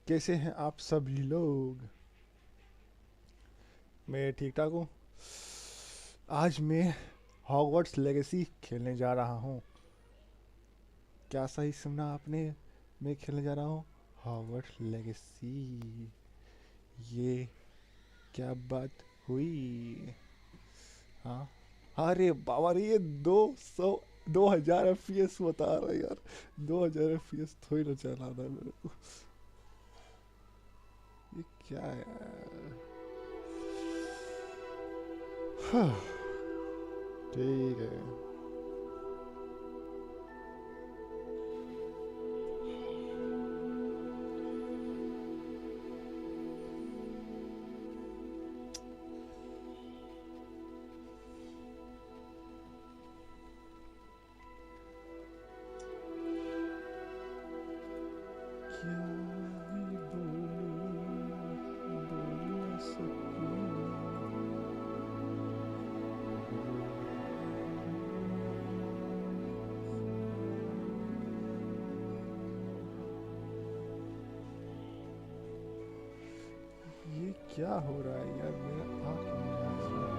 कैसे हैं आप सभी लोग? मैं ठीक ठाक हूँ। आज मैं हॉगवर्ट्स लेगेसी खेलने जा रहा हूँ। क्या सही सुना आपने? मैं खेलने जा रहा हूँ हॉगवर्ट्स लेगेसी। ये क्या बात हुई? हाँ, अरे बाबा रे, ये 2000 FPS बता रहा है यार। 2000 FPS थोड़ी ना चलाना है मेरे को। ये क्या है यार? हाँ, ठीक है। क्या ही बोलूं, बोल न सकूं। ये क्या हो रहा है यार? मेरा आ क्यों नहीं रहा इसमें?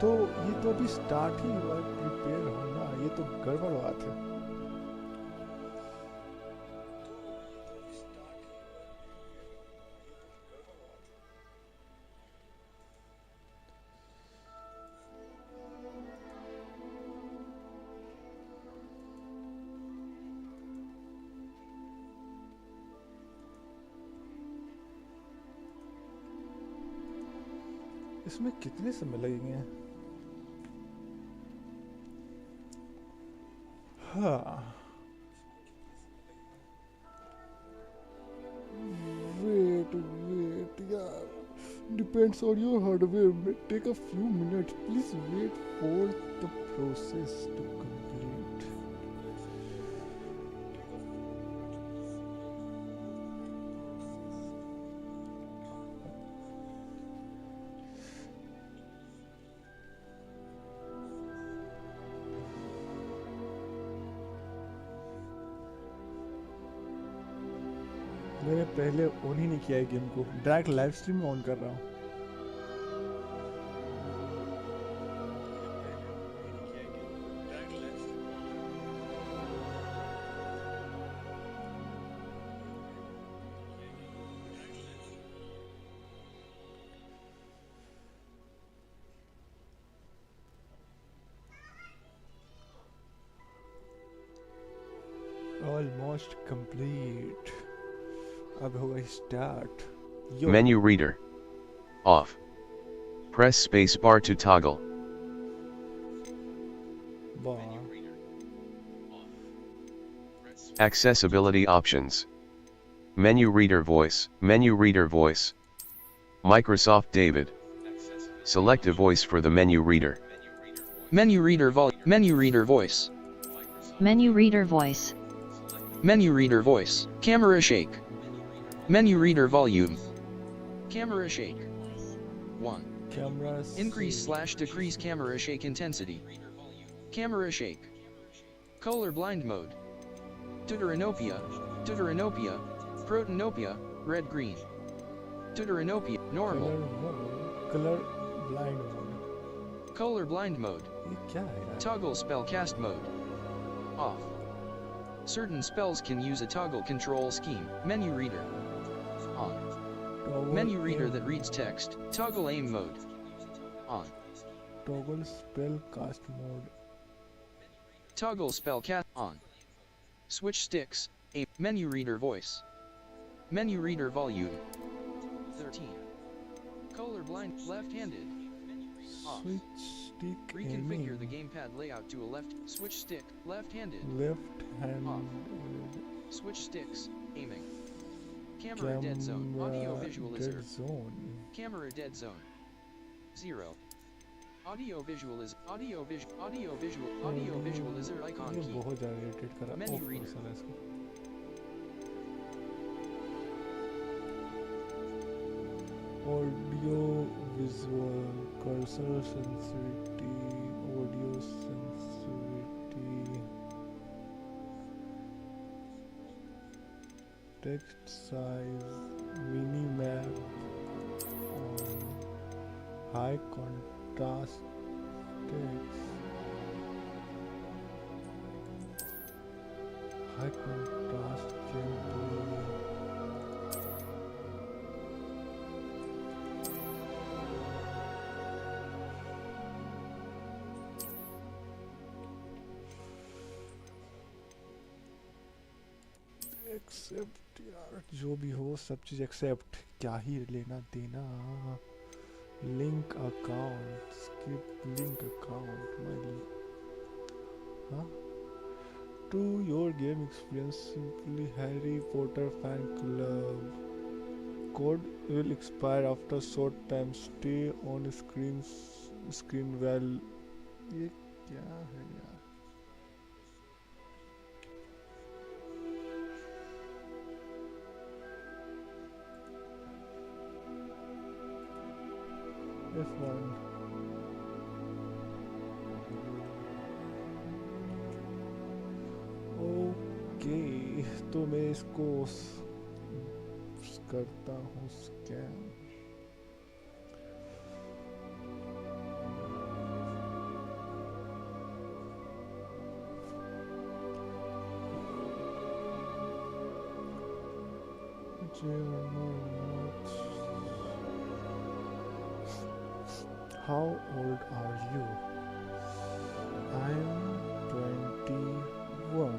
तो ये तो अभी स्टार्ट ही हुआ, प्रिपेयर होना, ये तो गड़बड़ बात है। इसमें कितने समय लगेंगे? हाँ, वेट यार, depends on your hardware, may take a few minutes, please wait for the process to complete. मैंने पहले ऑन ही नहीं किया है गेम को, डायरेक्ट लाइव स्ट्रीम में ऑन कर रहा हूँ। Almost complete. अब होगा start. Yo, Menu reader. Off. Press space bar to toggle. वाह, Accessibility options. Menu reader voice. Menu reader voice. Microsoft David. Select a voice for the menu reader. Menu reader Menu reader voice. Menu reader voice. Menu reader voice. Camera shake. Menu reader volume. Camera shake. 1. Camera Increase/decrease camera shake intensity. Camera shake. Color blind mode. Deuteranopia, Deuteranopia, Protanopia, red green. Deuteranopia, normal. Colour blind mode. Color blind mode. ये क्या है यार? Toggle spell cast mode. Off. Certain spells can use a toggle control scheme. Menu reader. On. Menu reader that reads text. Toggle aim mode. On. Toggle spell cast mode. Toggle spell cast on. Switch sticks. Aim. Menu reader voice. Menu reader volume. 13. Color blind left-handed. Off. Switch stick Reconfigure the gamepad layout to a left. Switch stick. Left-handed. Left hand. Switch sticks. Aiming. Camera dead zone. Audio visualizer. Dead zone. Camera dead zone. 0. Audio visualizer icon ये key. बहुत ज़्यादा irritate करा। Menu ओह, reader. साला इसको। Audio visual cursor sensitivity, audio sensitivity, text size, minimap on high contrast text, high contrast gameplay. Accept यार, जो भी हो सब चीज़ एक्सेप्ट, क्या ही लेना देना. Link account, skip link account, my हाँ. To your game experience simply Harry Potter fan club. Code will expire after short time. Stay on screen well. ये क्या है यार? F1. ओके, तो मैं इसको करता हूँ scan. How old are you? I'm 21.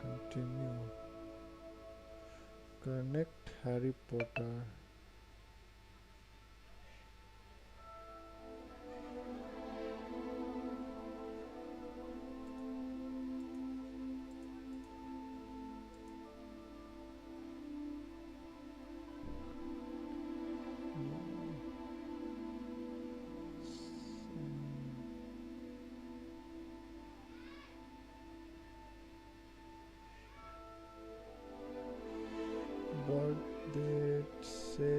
Continue. Connect Harry Potter. Birthday 7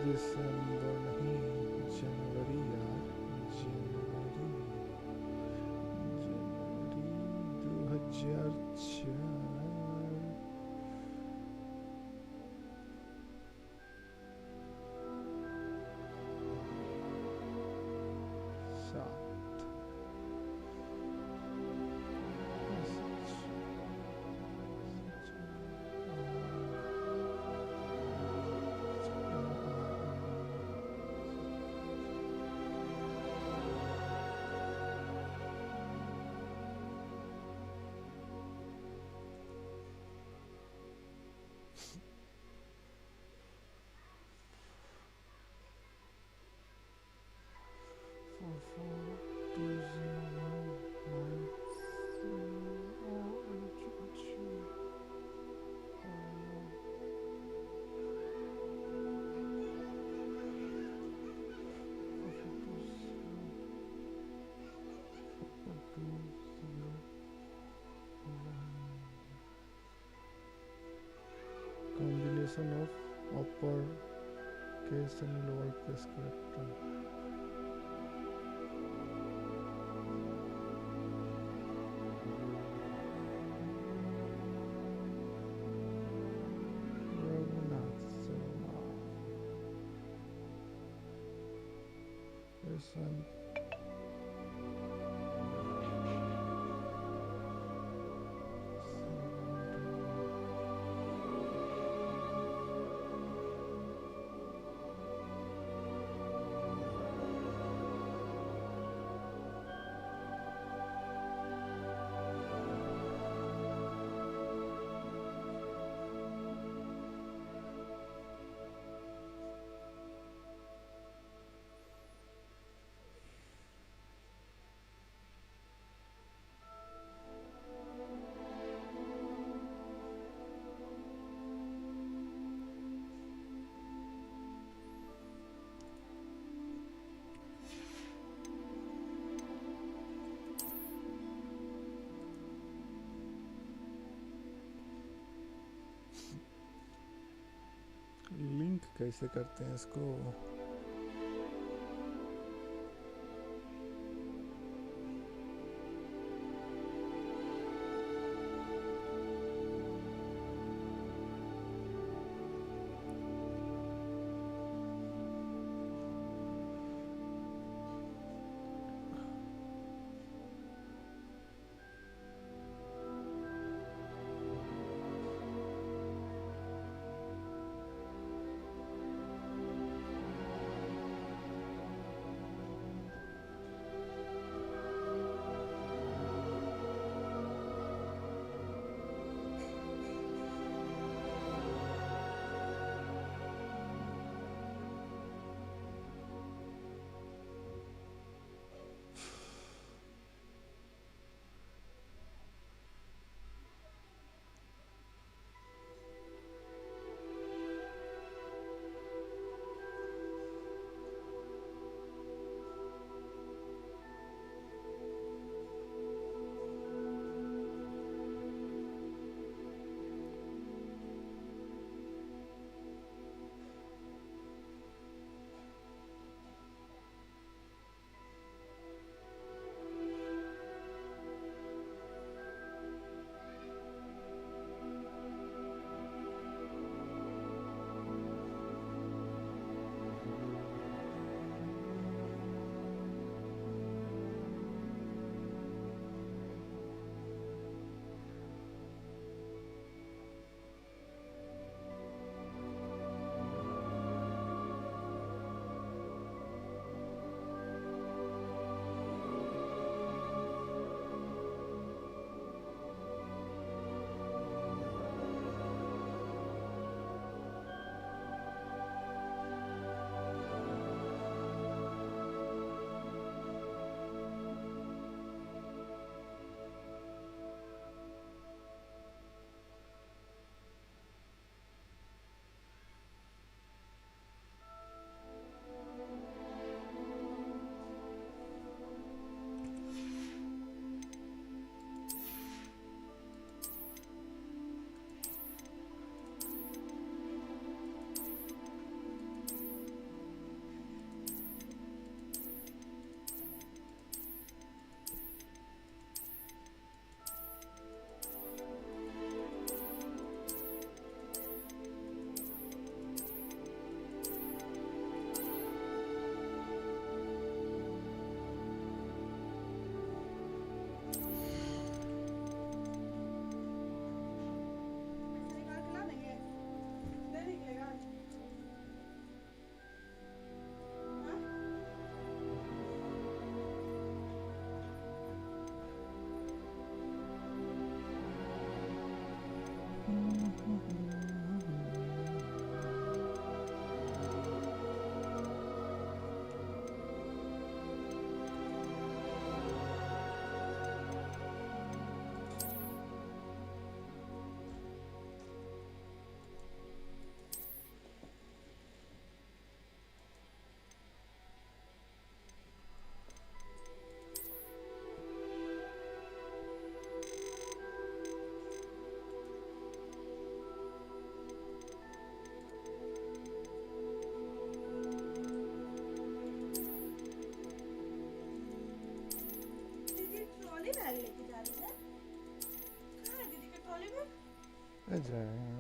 दिसंबर नहीं, जनवरी यार, जनवरी 2004. Combination of upper case and lower case character. Raghunath Sharma. Yes, कैसे करते हैं इसको?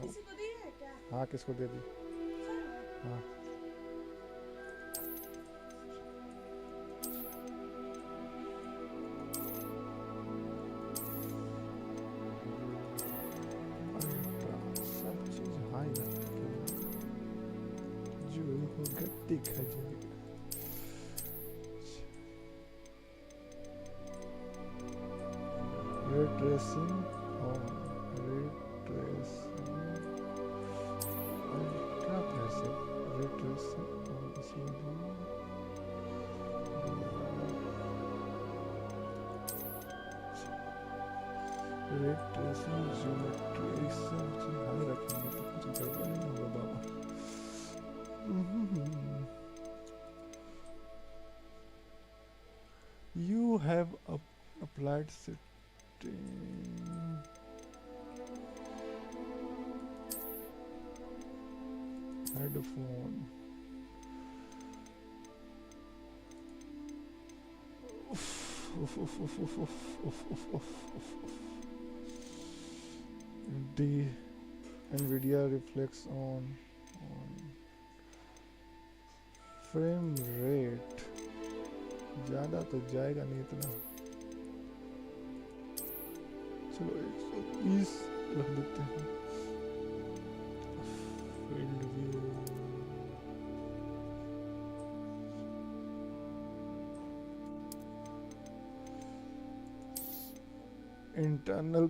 किसी को दी है क्या? हाँ, किसको दे दी? हाँ। सब चीज हाई जो हो गट्टी खजूर रिट्रेसिंग और रिट्रेसिंग क्या पैसे रिट्रेसिंग और इसीलिए रिट्रेसिंग ज्योमेट्री सब चीज हाई रखेंगे तो कुछ गड़बड़ नहीं होगा बाबा। You have applied setting. Headphone D NVIDIA reflects on frame rate ज़्यादा तो जाएगा नहीं इतना, चलो 120 रख देते हैं। Field view internal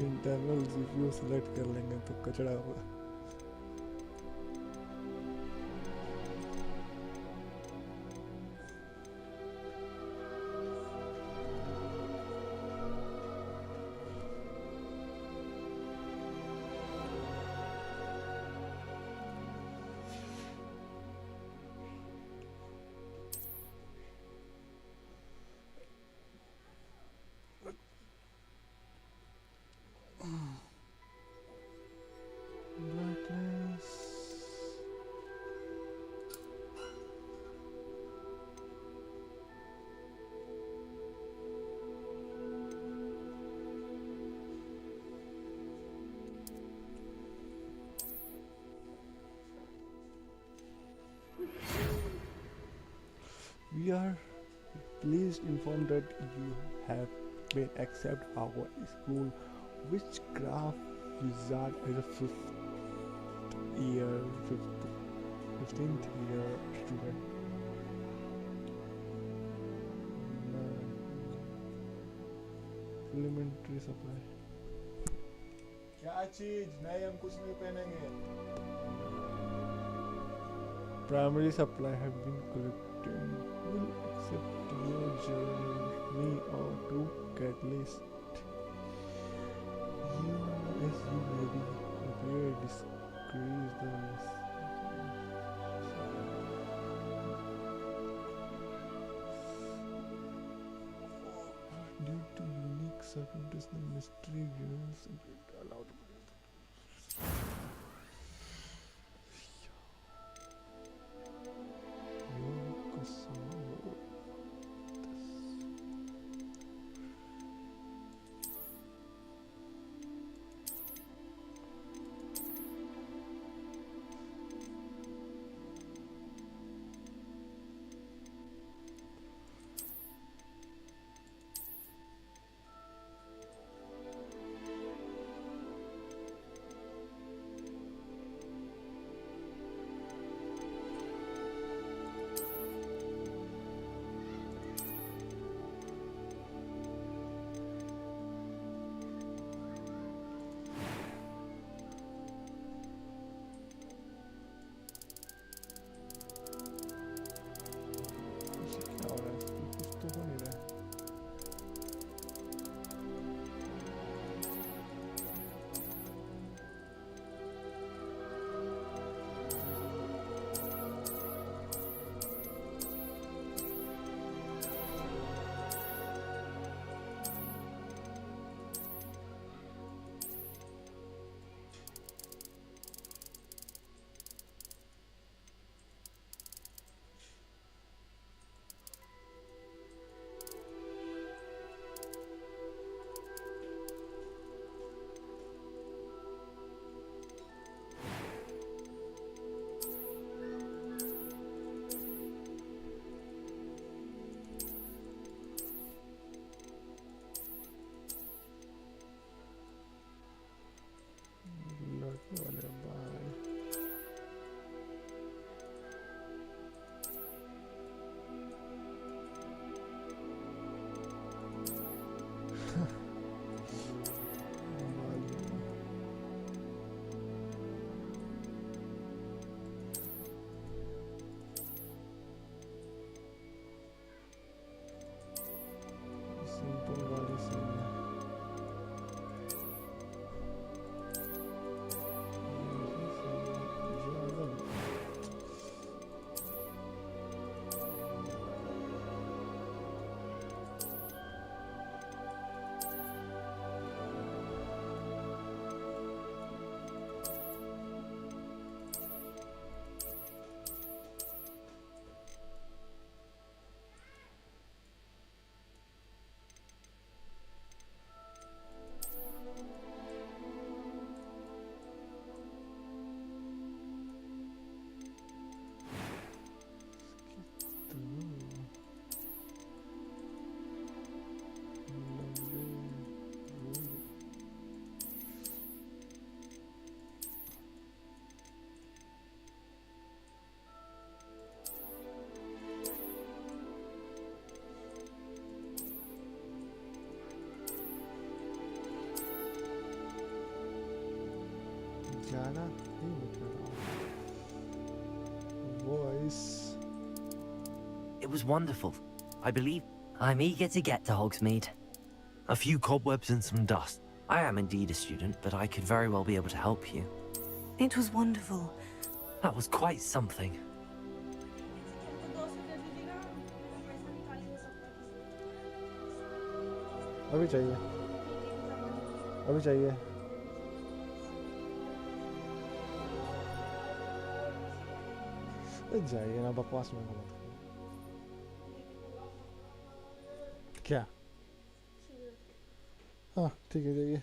internal CPU select कर लेंगे तो कचड़ा होगा। Brightness. We are pleased informed that you have been accepted our school witchcraft wizard as a 15th year student. Elementary supply. क्या चीज नहीं, हम कुछ नहीं पहनेंगे। Primary supply have been collected. Will accept your journey or to catalyst. You, as you may be aware, decrease the due to unique circumstances, the mystery reveals allowed. जाना ही नहीं कर रहा हूँ। Voice. It was wonderful. I believe I'm eager to get to Hogsmeade. A few cobwebs and some dust. I am indeed a student, but I could very well be able to help you. It was wonderful. That was quite something. अभी चाहिए, अभी चाहिए। जाइए ना, बकवास में मत करो। क्या? हाँ ठीक है, जाइए।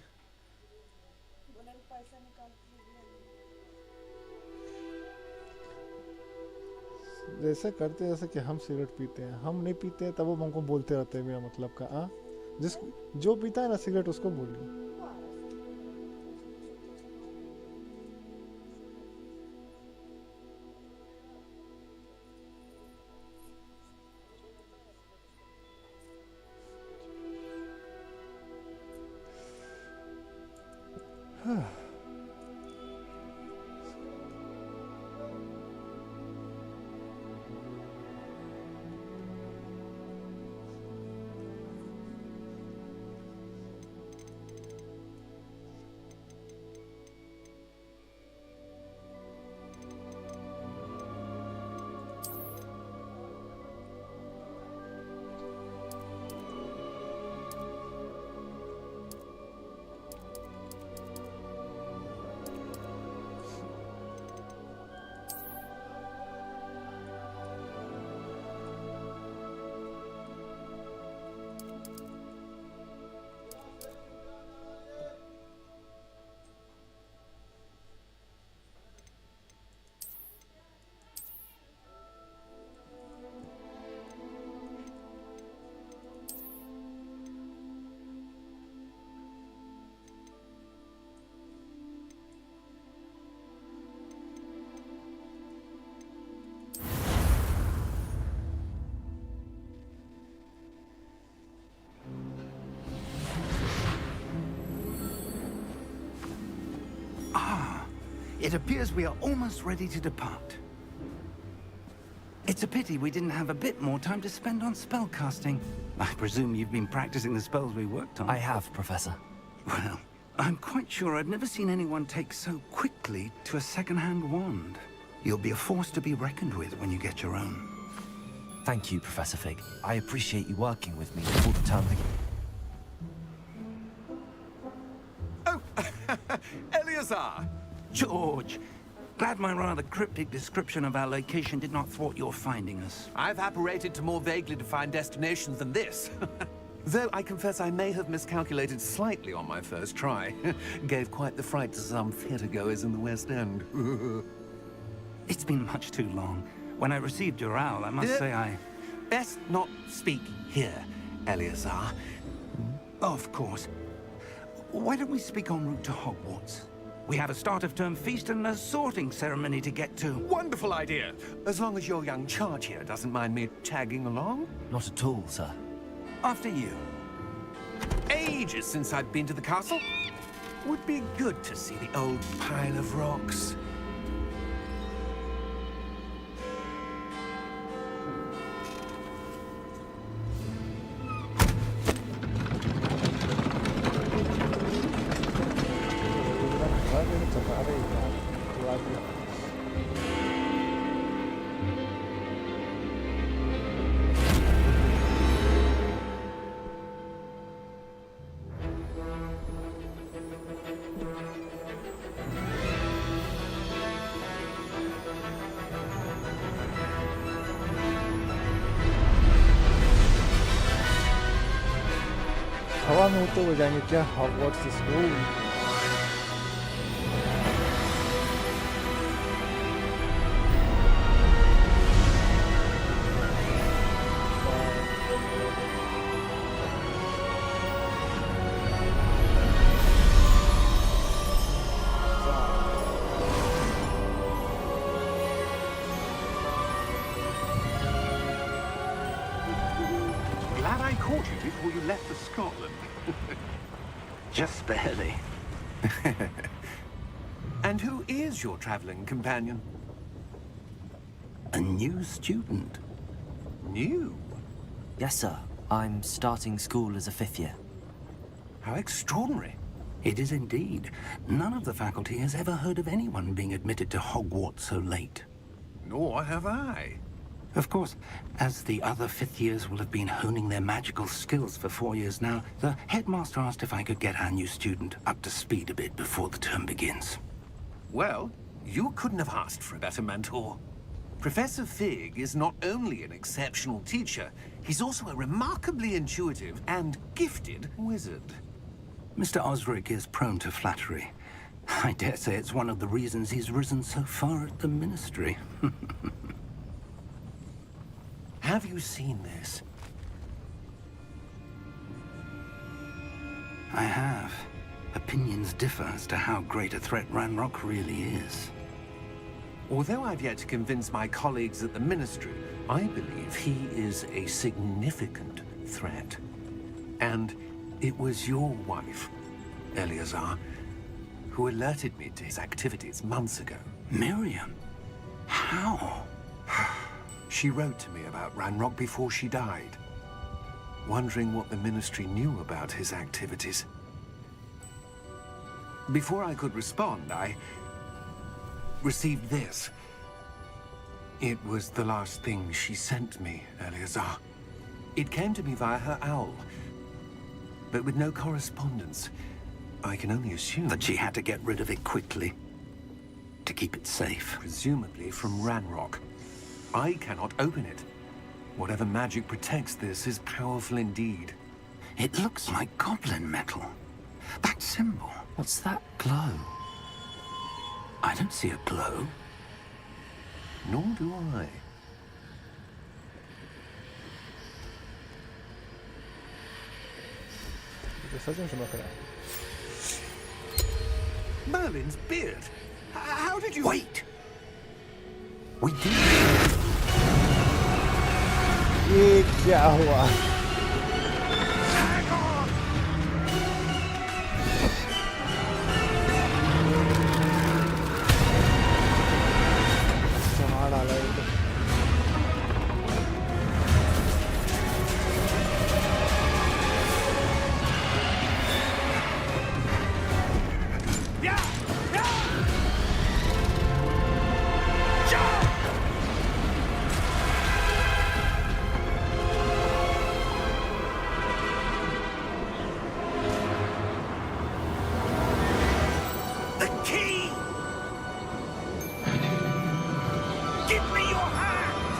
जैसे करते जैसे कि हम सिगरेट पीते हैं, हम नहीं पीते हैं तब वो हमको बोलते रहते हैं बिना मतलब का। हाँ, जिस जो पीता है ना सिगरेट उसको बोलिए। It appears we are almost ready to depart. It's a pity we didn't have a bit more time to spend on spellcasting. I presume you've been practicing the spells we worked on. I have, Professor. Well, I'm quite sure I've never seen anyone take so quickly to a second-hand wand. You'll be a force to be reckoned with when you get your own. Thank you, Professor Fig. I appreciate you working with me all the time. Oh, Eleazar! George! Glad my rather cryptic description of our location did not thwart your finding us. I've apparated to more vaguely defined destinations than this. Though I confess I may have miscalculated slightly on my first try. Gave quite the fright to some theatre-goers in the West End. It's been much too long. When I received your owl, I must say I... Best not speak here, Eleazar. Of course. Why don't we speak en route to Hogwarts? We have a start-of-term feast and a sorting ceremony to get to. Wonderful idea! As long as your young charge here doesn't mind me tagging along. Not at all, sir. After you. Ages since I've been to the castle. Would be good to see the old pile of rocks. हवा में उड़ते हुए जाएंगे क्या Hogwarts school? Glad I caught you before you left for Scotland. Just barely. And who is your traveling companion? A new student. New? Yes, sir. I'm starting school as a 5th year. How extraordinary. It is indeed. None of the faculty has ever heard of anyone being admitted to Hogwarts so late. Nor have I. Of course, as the other 5th years will have been honing their magical skills for 4 years now, the headmaster asked if I could get our new student up to speed a bit before the term begins. Well, you couldn't have asked for a better mentor. Professor Fig is not only an exceptional teacher, he's also a remarkably intuitive and gifted wizard. Mr. Osric is prone to flattery. I dare say it's one of the reasons he's risen so far at the Ministry. Have you seen this? I have. Opinions differ as to how great a threat Ranrock really is. Although I've yet to convince my colleagues at the Ministry, I believe he is a significant threat. And it was your wife, Eleazar, who alerted me to his activities months ago. Miriam? How? She wrote to me about Ranrock before she died, wondering what the Ministry knew about his activities. Before I could respond, I received this. It was the last thing she sent me, Eleazar. It came to me via her owl, but with no correspondence. I can only assume That she had to get rid of it quickly. To keep it safe. presumably from Ranrock. I cannot open it. Whatever magic protects this is powerful indeed. It looks like goblin metal. That symbol. What's that glow? I don't see a glow. Nor do I. ये सच में चमक रहा है. Merlin's beard! How did you... Wait! We did. ये क्या हुआ? कहाँ डाला है ये? The key! Give me your hand!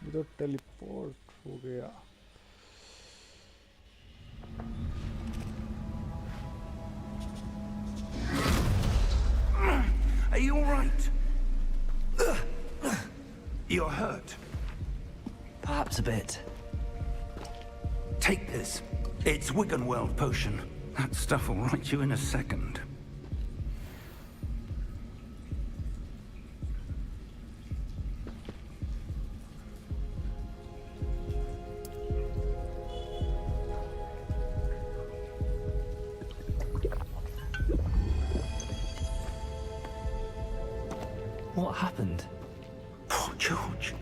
ये तो टेलीपोर्ट हो गया. Are you all right? You're hurt. Perhaps a bit. Take this. It's Wiggenweld potion. That stuff will right you in a second. What happened? Poor George.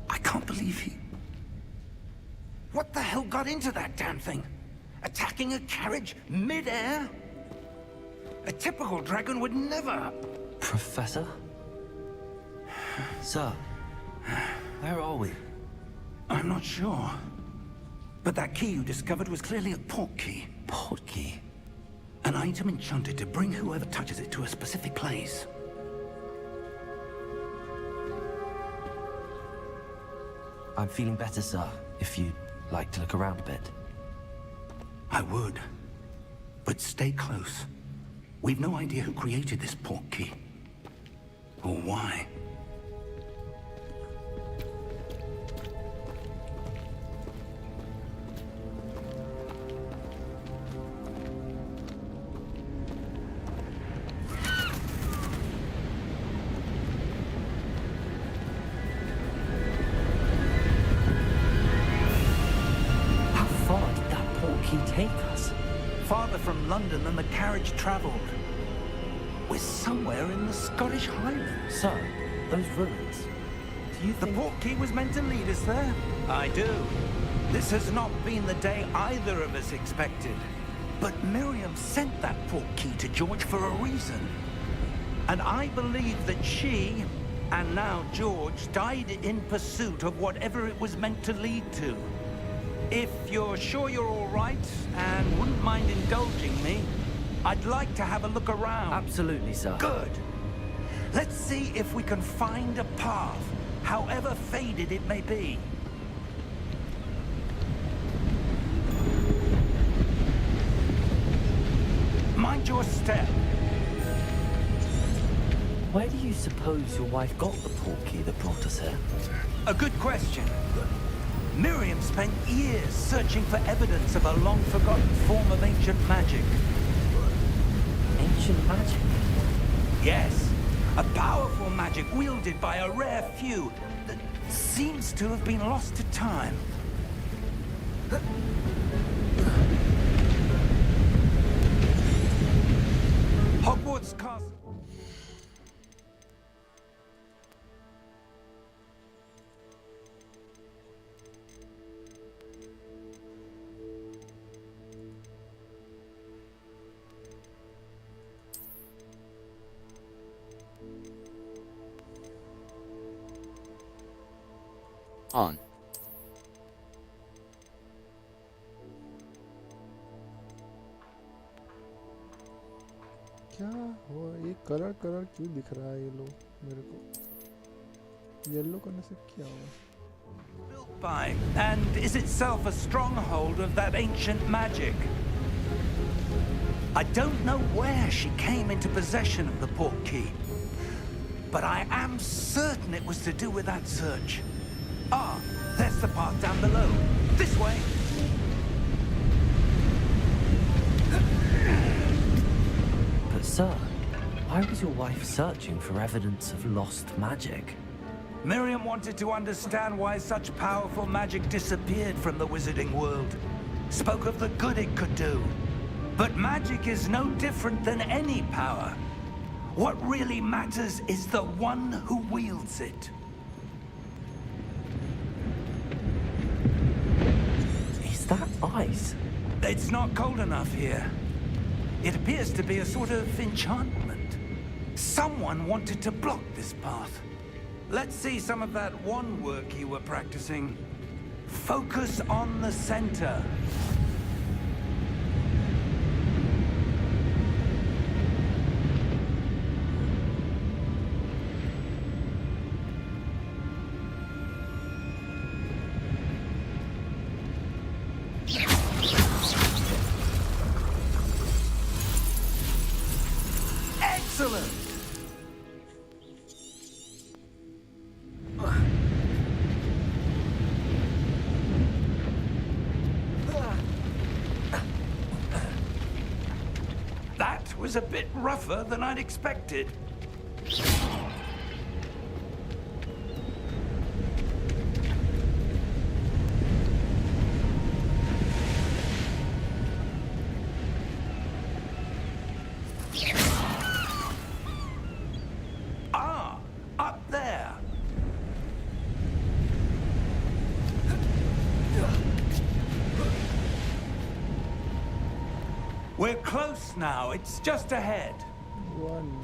I can't believe he... What the hell got into that damn thing? Attacking a carriage mid-air? A typical dragon would never... Professor? Sir, where are we? I'm not sure. But that key you discovered was clearly a portkey. Portkey? An item enchanted to bring whoever touches it to a specific place. I'm feeling better, sir, if you'd like to look around a bit. I would. But stay close. We've no idea who created this portkey. Or why. How far did that portkey take us? farther from London than the carriage travelled. We're somewhere in the Scottish Highlands. Sir, those ruins. Do you The think... portkey was meant to lead us there? I do. This has not been the day either of us expected. But Miriam sent that portkey to George for a reason. And I believe that she, and now George, died in pursuit of whatever it was meant to lead to. If you're sure you're all right, and wouldn't mind indulging me, I'd like to have a look around. Absolutely, sir. Good. Let's see if we can find a path, however faded it may be. Mind your step. Where do you suppose your wife got the portkey that brought us here? A good question. Miriam spent years searching for evidence of a long-forgotten form of ancient magic. Ancient magic? Yes, a powerful magic wielded by a rare few that seems to have been lost to time. Hogwarts Castle. On. क्या हुआ? ये colour colour क्यों दिख रहा है ये लो मेरे को? येलो करने से क्या हुआ? Built by, and is itself a stronghold of that ancient magic. I don't know where she came into possession of the portkey, but I am certain it was to do with that search. Ah, there's the path down below. This way. But sir, why was your wife searching for evidence of lost magic? Miriam wanted to understand why such powerful magic disappeared from the wizarding world. Spoke of the good it could do. But magic is no different than any power. What really matters is the one who wields it. Is that ice? It's not cold enough here. It appears to be a sort of enchantment. Someone wanted to block this path. Let's see some of that wand work you were practicing. Focus on the center. Excellent! That was a bit rougher than I'd expected. Ah, up there. We're close now. It's just ahead. One.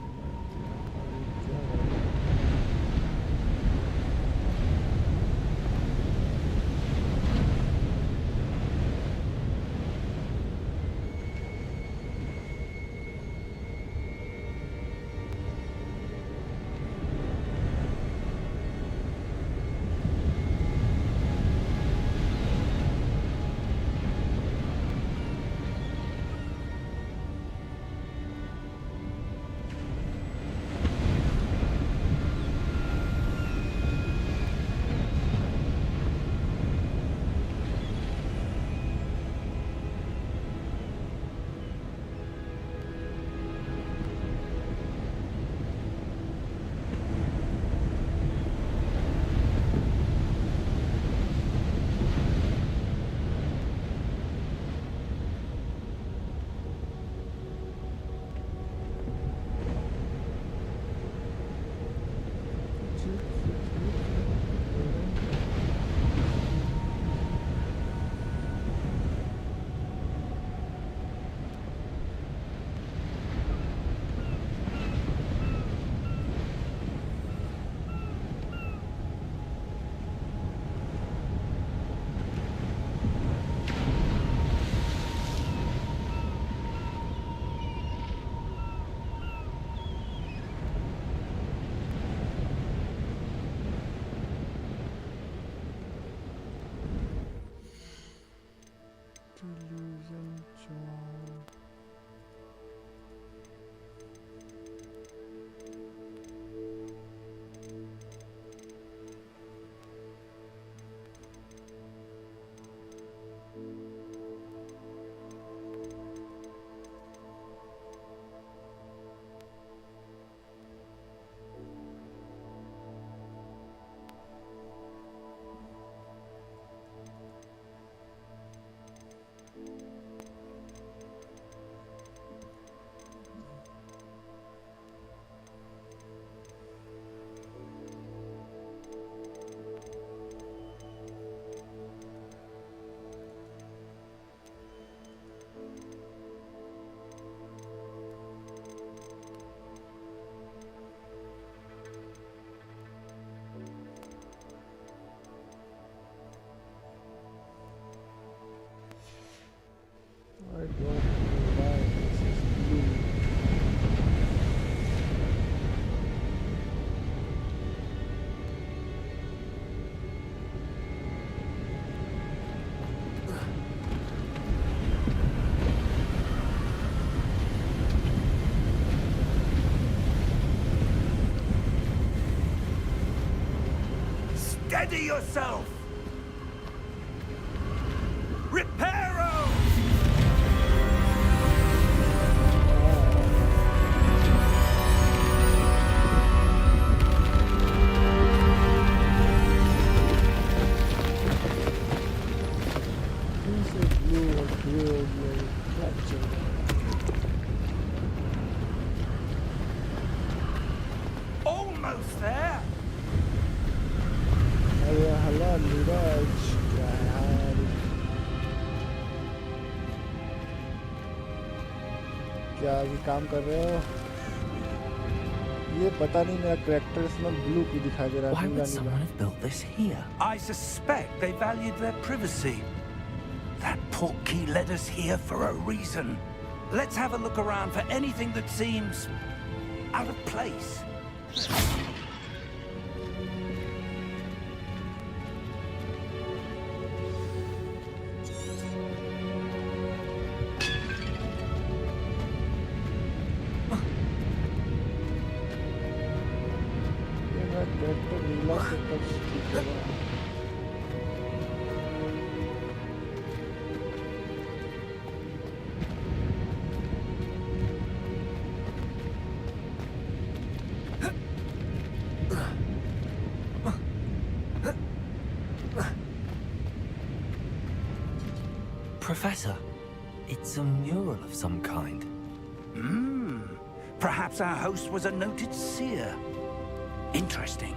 Steady yourself! Reparo! Almost there! अरे हला नीरज क्या यार क्या अभी काम कर रहे हो ये पता नहीं मेरा कैरेक्टर इसमें ब्लू की दिखाई दे रहा Why है नीला would someone have built this here? I suspect they valued their privacy. That portkey led us here for a reason. Let's have a look around for anything that seems out of place. ये मेरा character नीला से touch ठीक कर रहा है Professor, it's a mural of some kind. Perhaps our host was a noted seer. Interesting.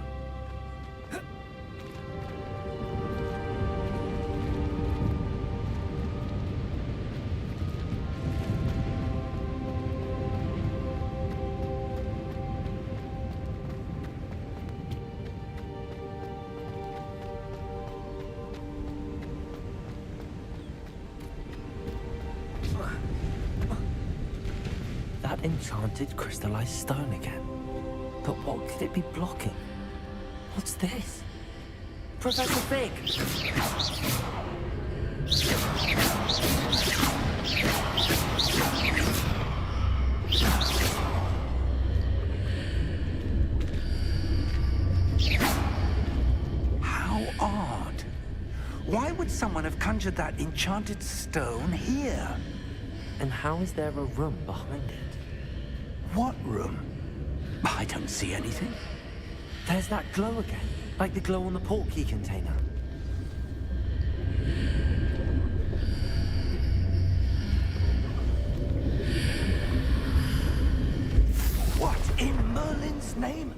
That enchanted crystallized stone again. But what could it be blocking? What's this? Professor Fig! How odd. Why would someone have conjured that enchanted stone here? And how is there a room behind it? What room? I don't see anything. There's that glow again, like the glow on the portkey container. What in Merlin's name?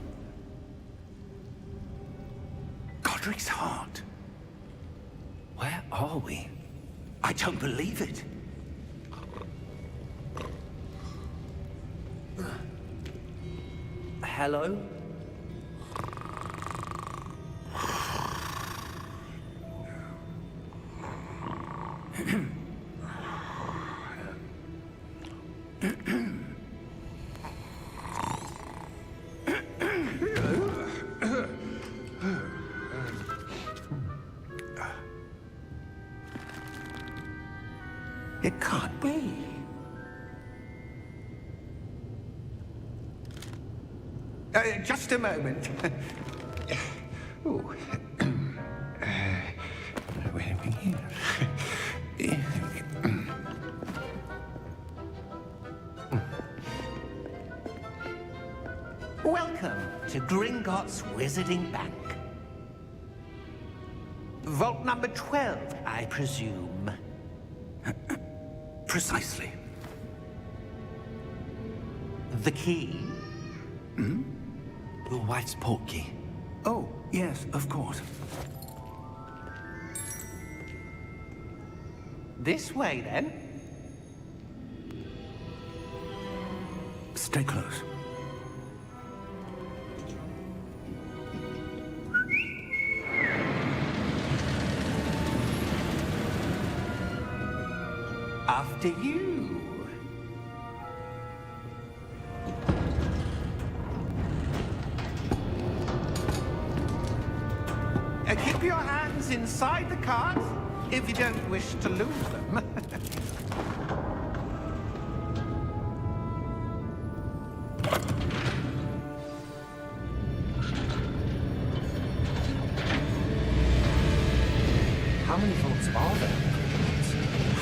Godric's heart. Where are we? I don't believe it. Hello? It can't be. Just a moment. Ooh. Where are we here? Welcome to Gringotts Wizarding Bank. Vault number 12, I presume. Precisely. The key? Your wife's portkey. Oh, yes, of course. This way, then. Stay close. After you. Keep your hands inside the cart if you don't wish to lose them. How many vaults are there?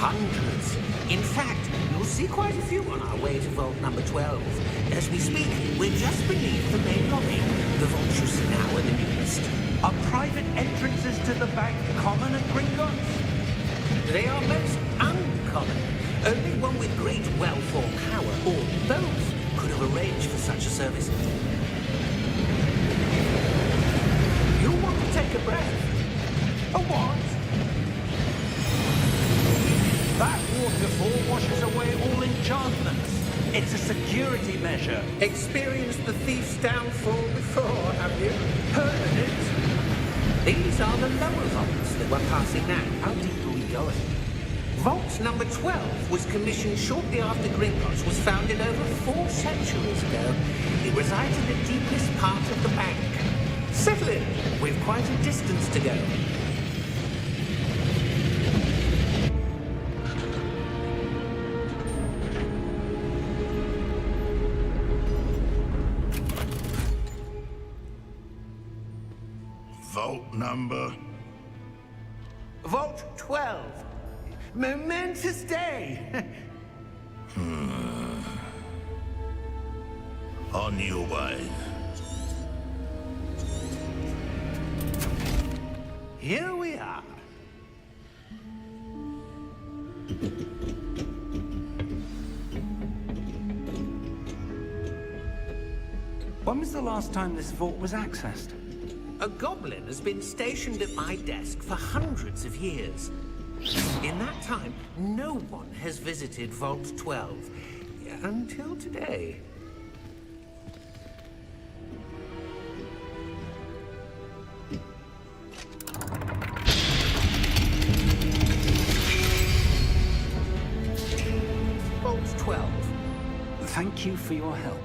Hundreds. In fact, you'll see quite a few on our way to vault number 12. As we speak, we're just beneath the main lobby. The vaults you see now are the newest. Are private entrances to the bank common at Gringotts? They are most uncommon. Only one with great wealth or power, or both, could have arranged for such a service. You want to take a breath? A what? That waterfall washes away all enchantments. It's a security measure. Experienced the thief's downfall before, have you? Heard of it? These are the lower vaults that we're passing now. How deep are we going? Vault number 12 was commissioned shortly after Gringotts was founded over 4 centuries ago. It resides in the deepest part of the bank. Settle in. We've quite a distance to go. Vault number? Vault 12. Momentous day. On your way. Here we are. When was the last time this vault was accessed? A goblin has been stationed at my desk for hundreds of years. In that time, no one has visited Vault 12. Until today. Vault 12. Thank you for your help.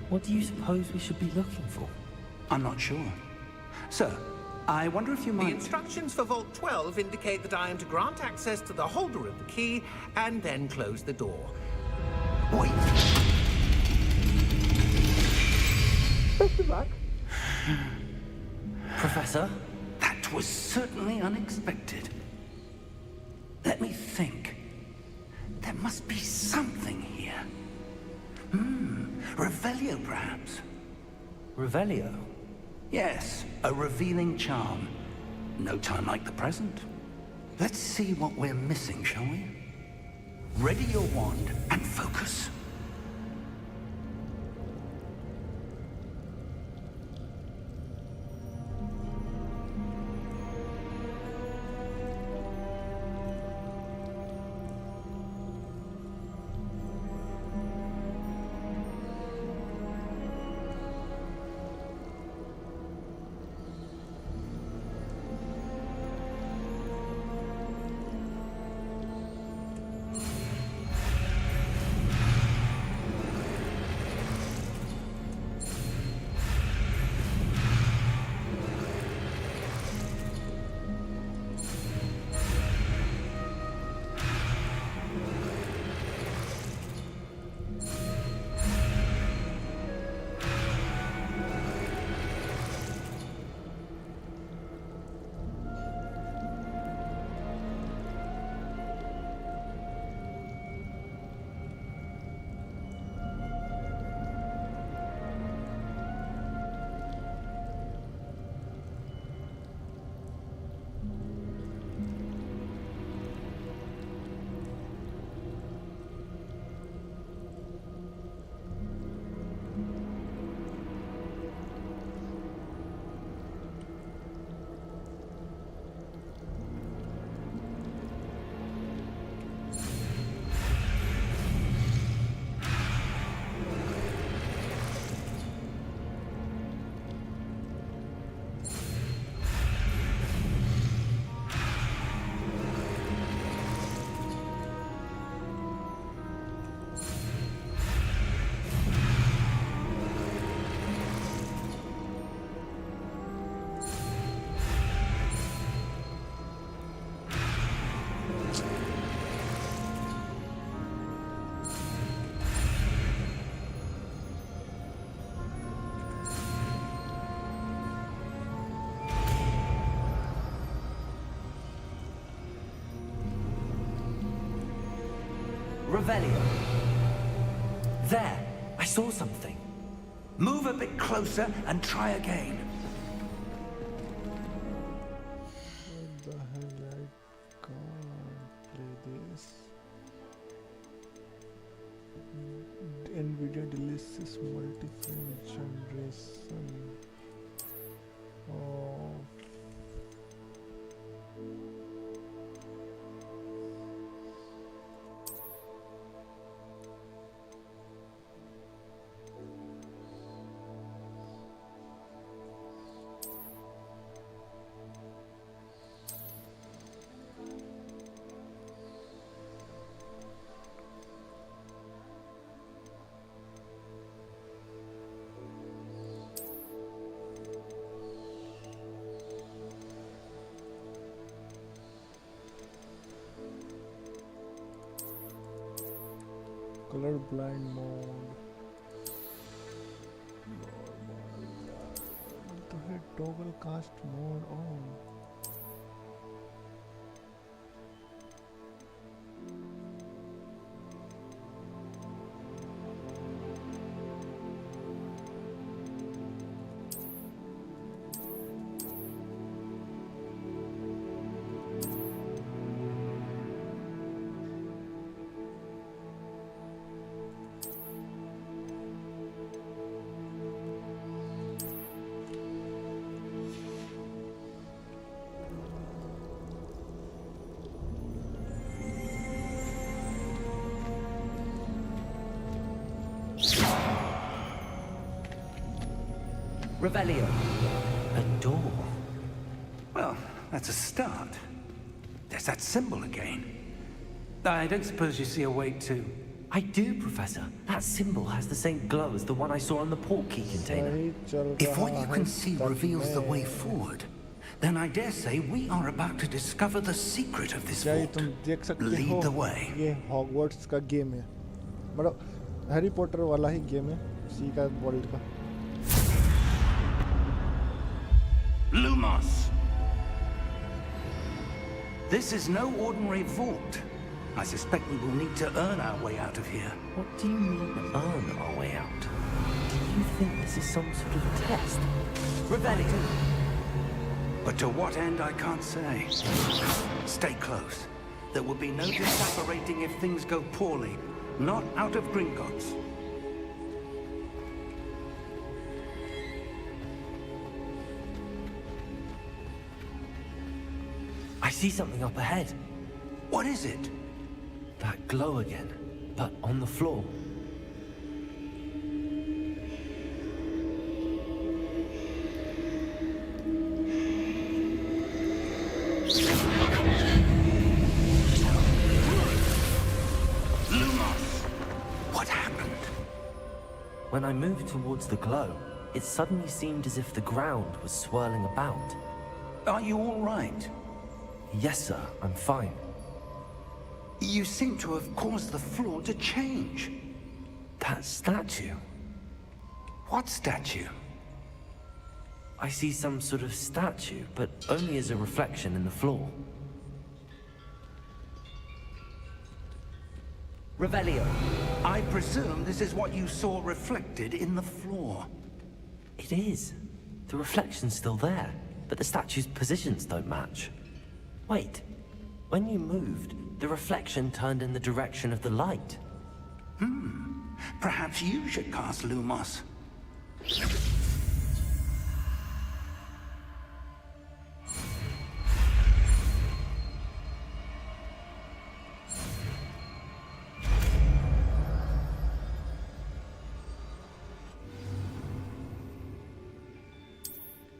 What do you suppose we should be looking for? I'm not sure. Sir, I wonder if you The might... instructions for Vault 12 indicate that I am to grant access to the holder of the key and then close the door. Wait! Best of luck. Professor? That was certainly unexpected. Let me think. There must be something here. Revelio, perhaps? Revelio? Yes, a revealing charm. No time like the present. Let's see what we're missing, shall we? Ready your wand and focus. Revelio. There! I saw something. Move a bit closer and try again. What the hell? I can't play this. NVIDIA deletes multi-frame generation. Oh. Color blind mode. Normal. What the heck? Toggle cast mode on. Revelio. A door. Well, that's a start. There's that symbol again. I don't suppose you see a way to... I do, Professor. That symbol has the same glow as the one I saw on the port key container. सही चल If what रहा you है can see तब reveals the मैं- way forward, then I dare say we are about to discover the secret of this क्या ये vault. तुम देख सकते Lead हो? the way. ये हॉगवर्ट्स का गेम है, मतलब हैरी पॉटर वाला ही गेम है, उसी का वर्ल्ड का। Lumos! This is no ordinary vault. I suspect we will need to earn our way out of here. What do you mean, earn our way out? Do you think this is some sort of test? Revelio! But to what end, I can't say. Stay close. There will be no disapparating if things go poorly. Not out of Gringotts. I see something up ahead. What is it? That glow again, but on the floor. Lumos! What happened? When I moved towards the glow, it suddenly seemed as if the ground was swirling about. Are you all right? Yes, sir, I'm fine. You seem to have caused the floor to change. That statue. What statue? I see some sort of statue, but only as a reflection in the floor. Revelio, I presume this is what you saw reflected in the floor. It is. The reflection's still there, but the statue's positions don't match. Wait, when you moved, the reflection turned in the direction of the light. Perhaps you should cast Lumos.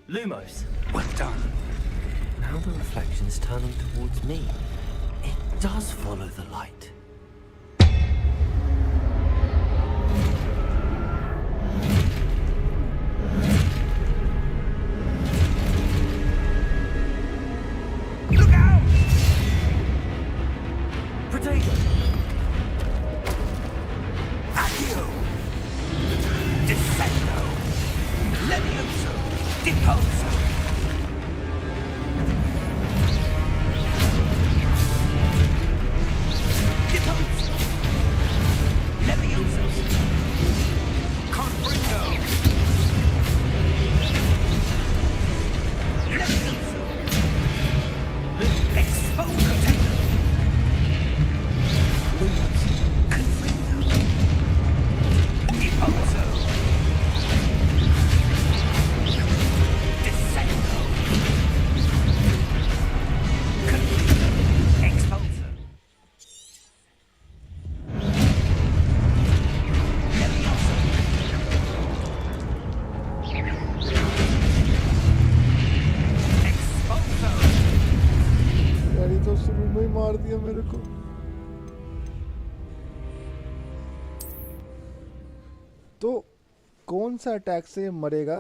Lumos! Well done. Now the reflection's turning towards me. It does follow the light. Look out! Potato! Accio! Descendo! Levioso! Deposo! Deposo! तो कौन सा attack से मरेगा?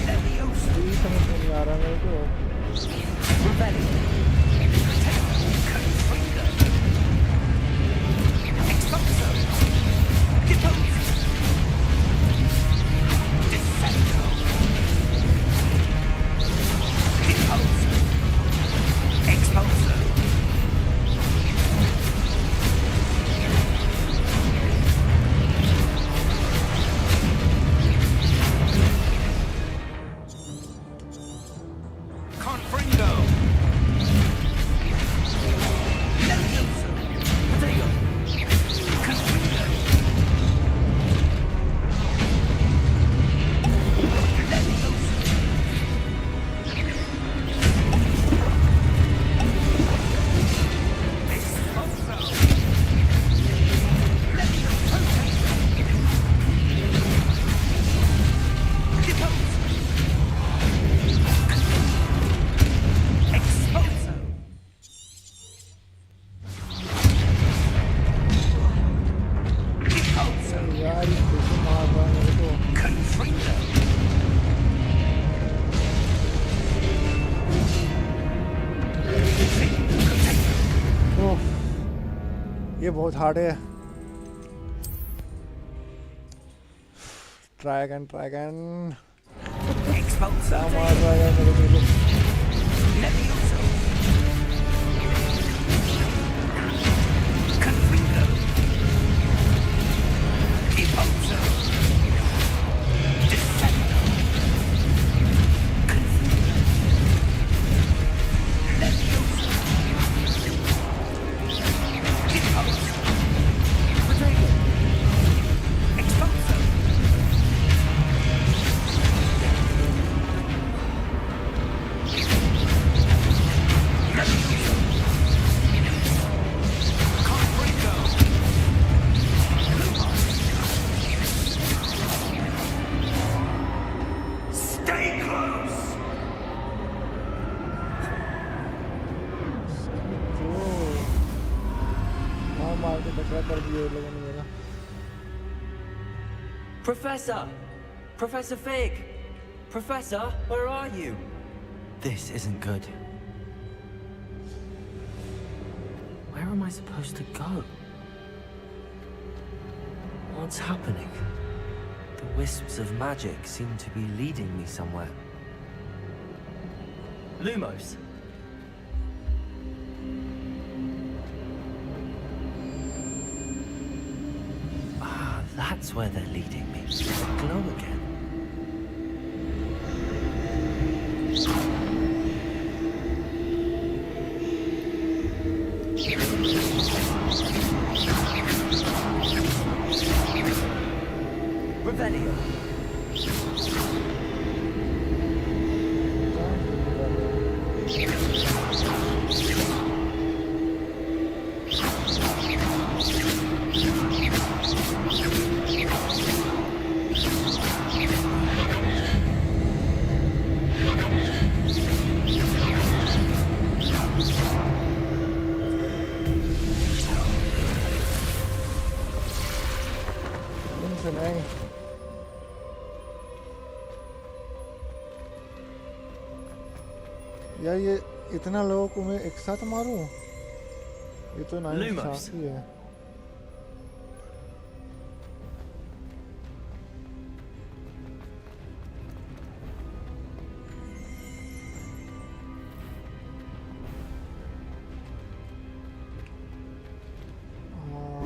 यही समझ में नहीं आ रहा मेरे को। ये बहुत हार्ड है। ट्राई अगेन मार रहा है मेरे को। Professor Fig! Professor, where are you? This isn't good. Where am I supposed to go? What's happening? The wisps of magic seem to be leading me somewhere. Lumos! That's where they're leading me. The glow again. Revelio. यार ये इतना लोगों को मैं एक साथ मारूं? ये तो नाइंसाफी है।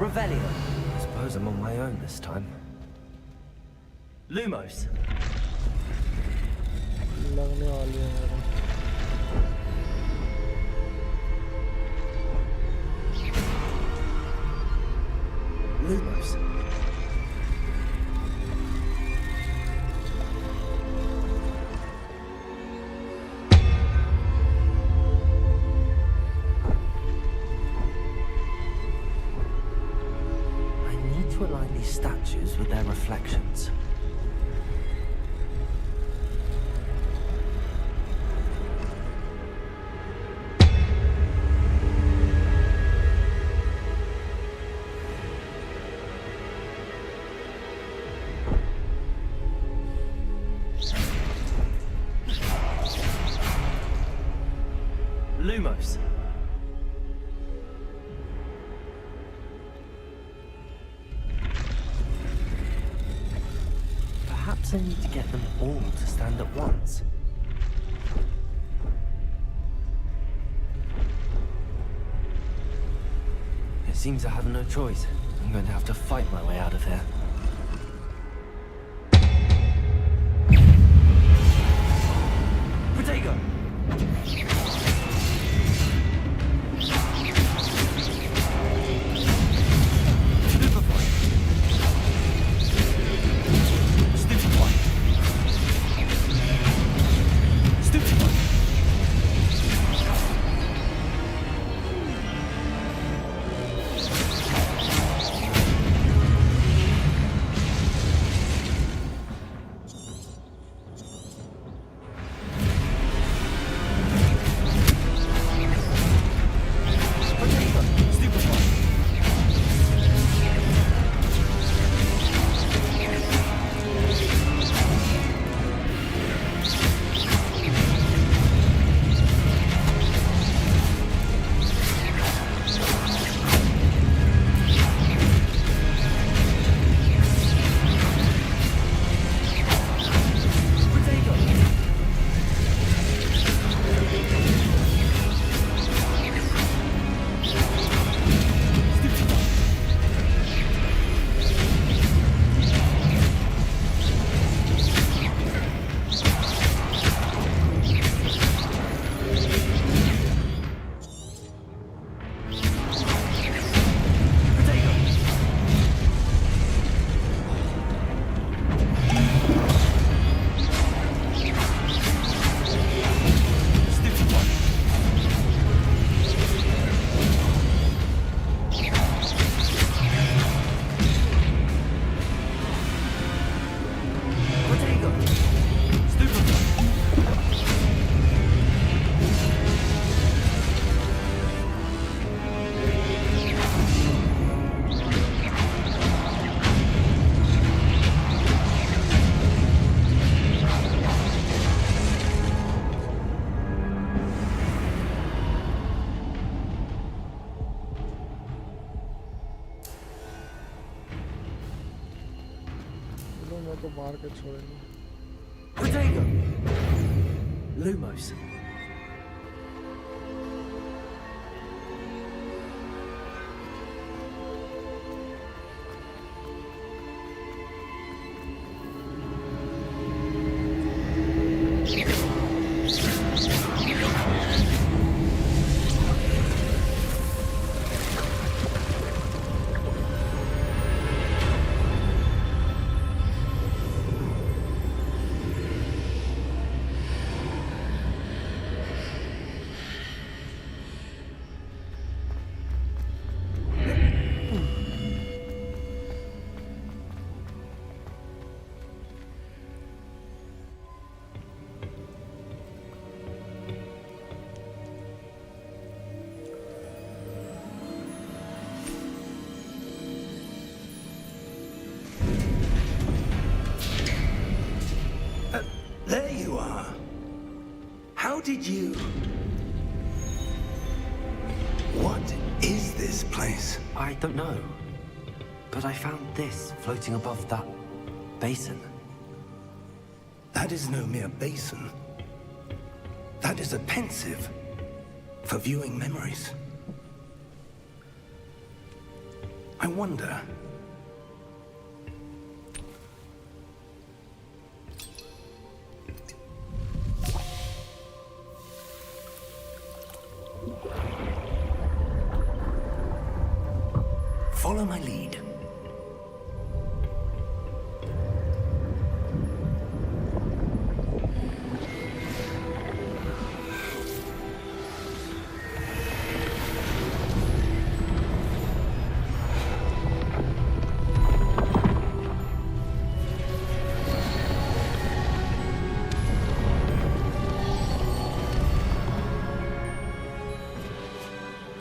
Revelio. I suppose I'm on my own this time. Lumos. लगने वाली है मेरे। Lumos. I need to align these statues with their reflections. Lumos. Perhaps I need to get them all to stand at once. It seems I have no choice. I'm going to have to fight my way out of here. Protego! मेरे को मार के छोड़ेंगे। Protego! Lumos. There you are. How did you... What is this place? I don't know. But I found this floating above that basin. That is no mere basin. That is a pensive for viewing memories. I wonder... Follow my lead.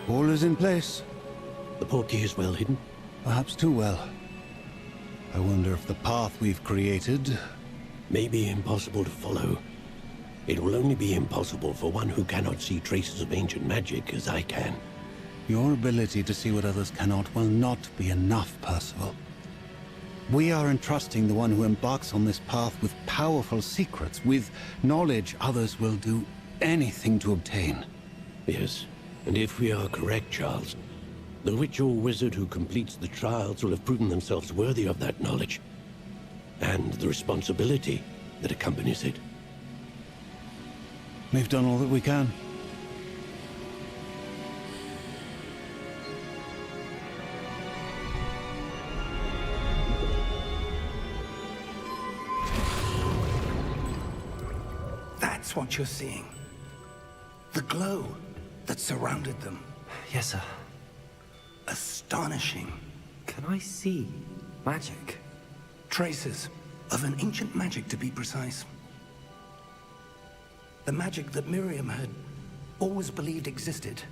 All is in place. The portkey is well hidden. Perhaps too well. I wonder if the path we've created... may be impossible to follow. It will only be impossible for one who cannot see traces of ancient magic as I can. Your ability to see what others cannot will not be enough, Percival. We are entrusting the one who embarks on this path with powerful secrets, with knowledge others will do anything to obtain. Yes, and if we are correct, Charles, the witch or wizard who completes the trials will have proven themselves worthy of that knowledge, and the responsibility that accompanies it. We've done all that we can. That's what you're seeing. The glow that surrounded them. Yes, sir. Astonishing. Can I see magic? Traces of an ancient magic, to be precise. The magic that Miriam had always believed existed,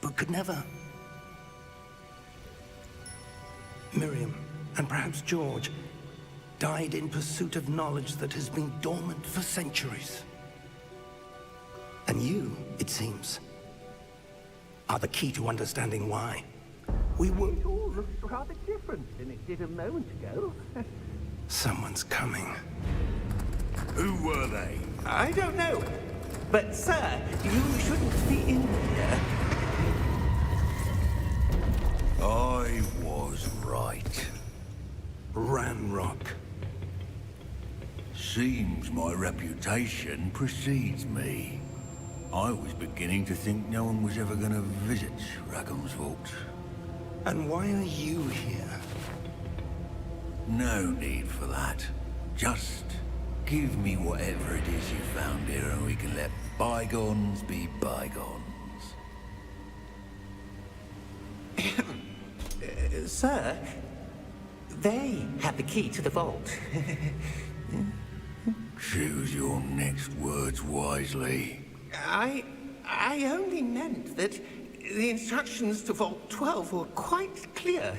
but could never. Miriam, and perhaps George, died in pursuit of knowledge that has been dormant for centuries. And you, it seems, are the key to understanding why. We were... It all looks rather different than it did a moment ago. Someone's coming. Who were they? I don't know. But, sir, you shouldn't be in here. I was right. Ranrock. Seems my reputation precedes me. I was beginning to think no one was ever going to visit Rackham's vault. And why are you here? No need for that. Just give me whatever it is you found here and we can let bygones be bygones. Sir, they have the key to the vault. Choose your next words wisely. I only meant that the instructions to Vault 12 were quite clear.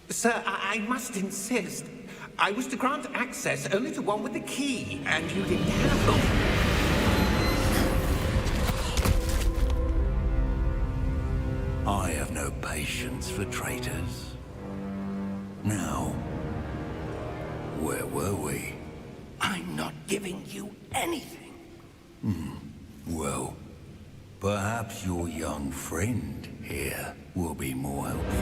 Sir, I must insist. I was to grant access only to one with the key, and you didn't have them. I have no patience for traitors. Now, where were we? I'm not giving you anything. Well, perhaps your young friend here will be more helpful.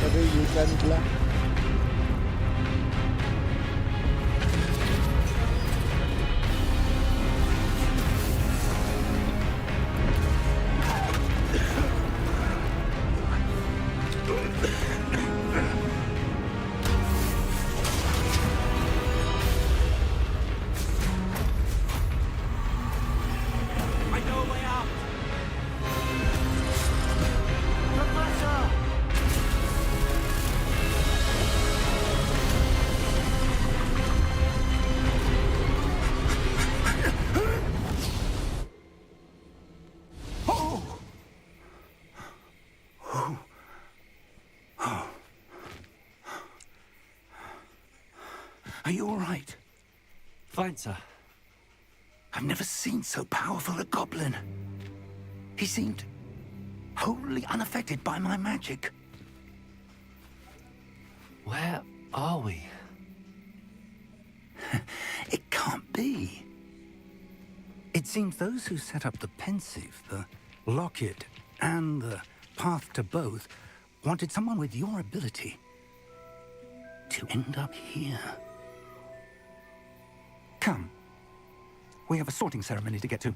अरे ये क्या निकला? Are you all right? Fine, sir. I've never seen so powerful a goblin. He seemed wholly unaffected by my magic. Where are we? It can't be. It seems those who set up the pensive, the locket, and the path to both wanted someone with your ability to end up here. Come. We have a sorting ceremony to get to.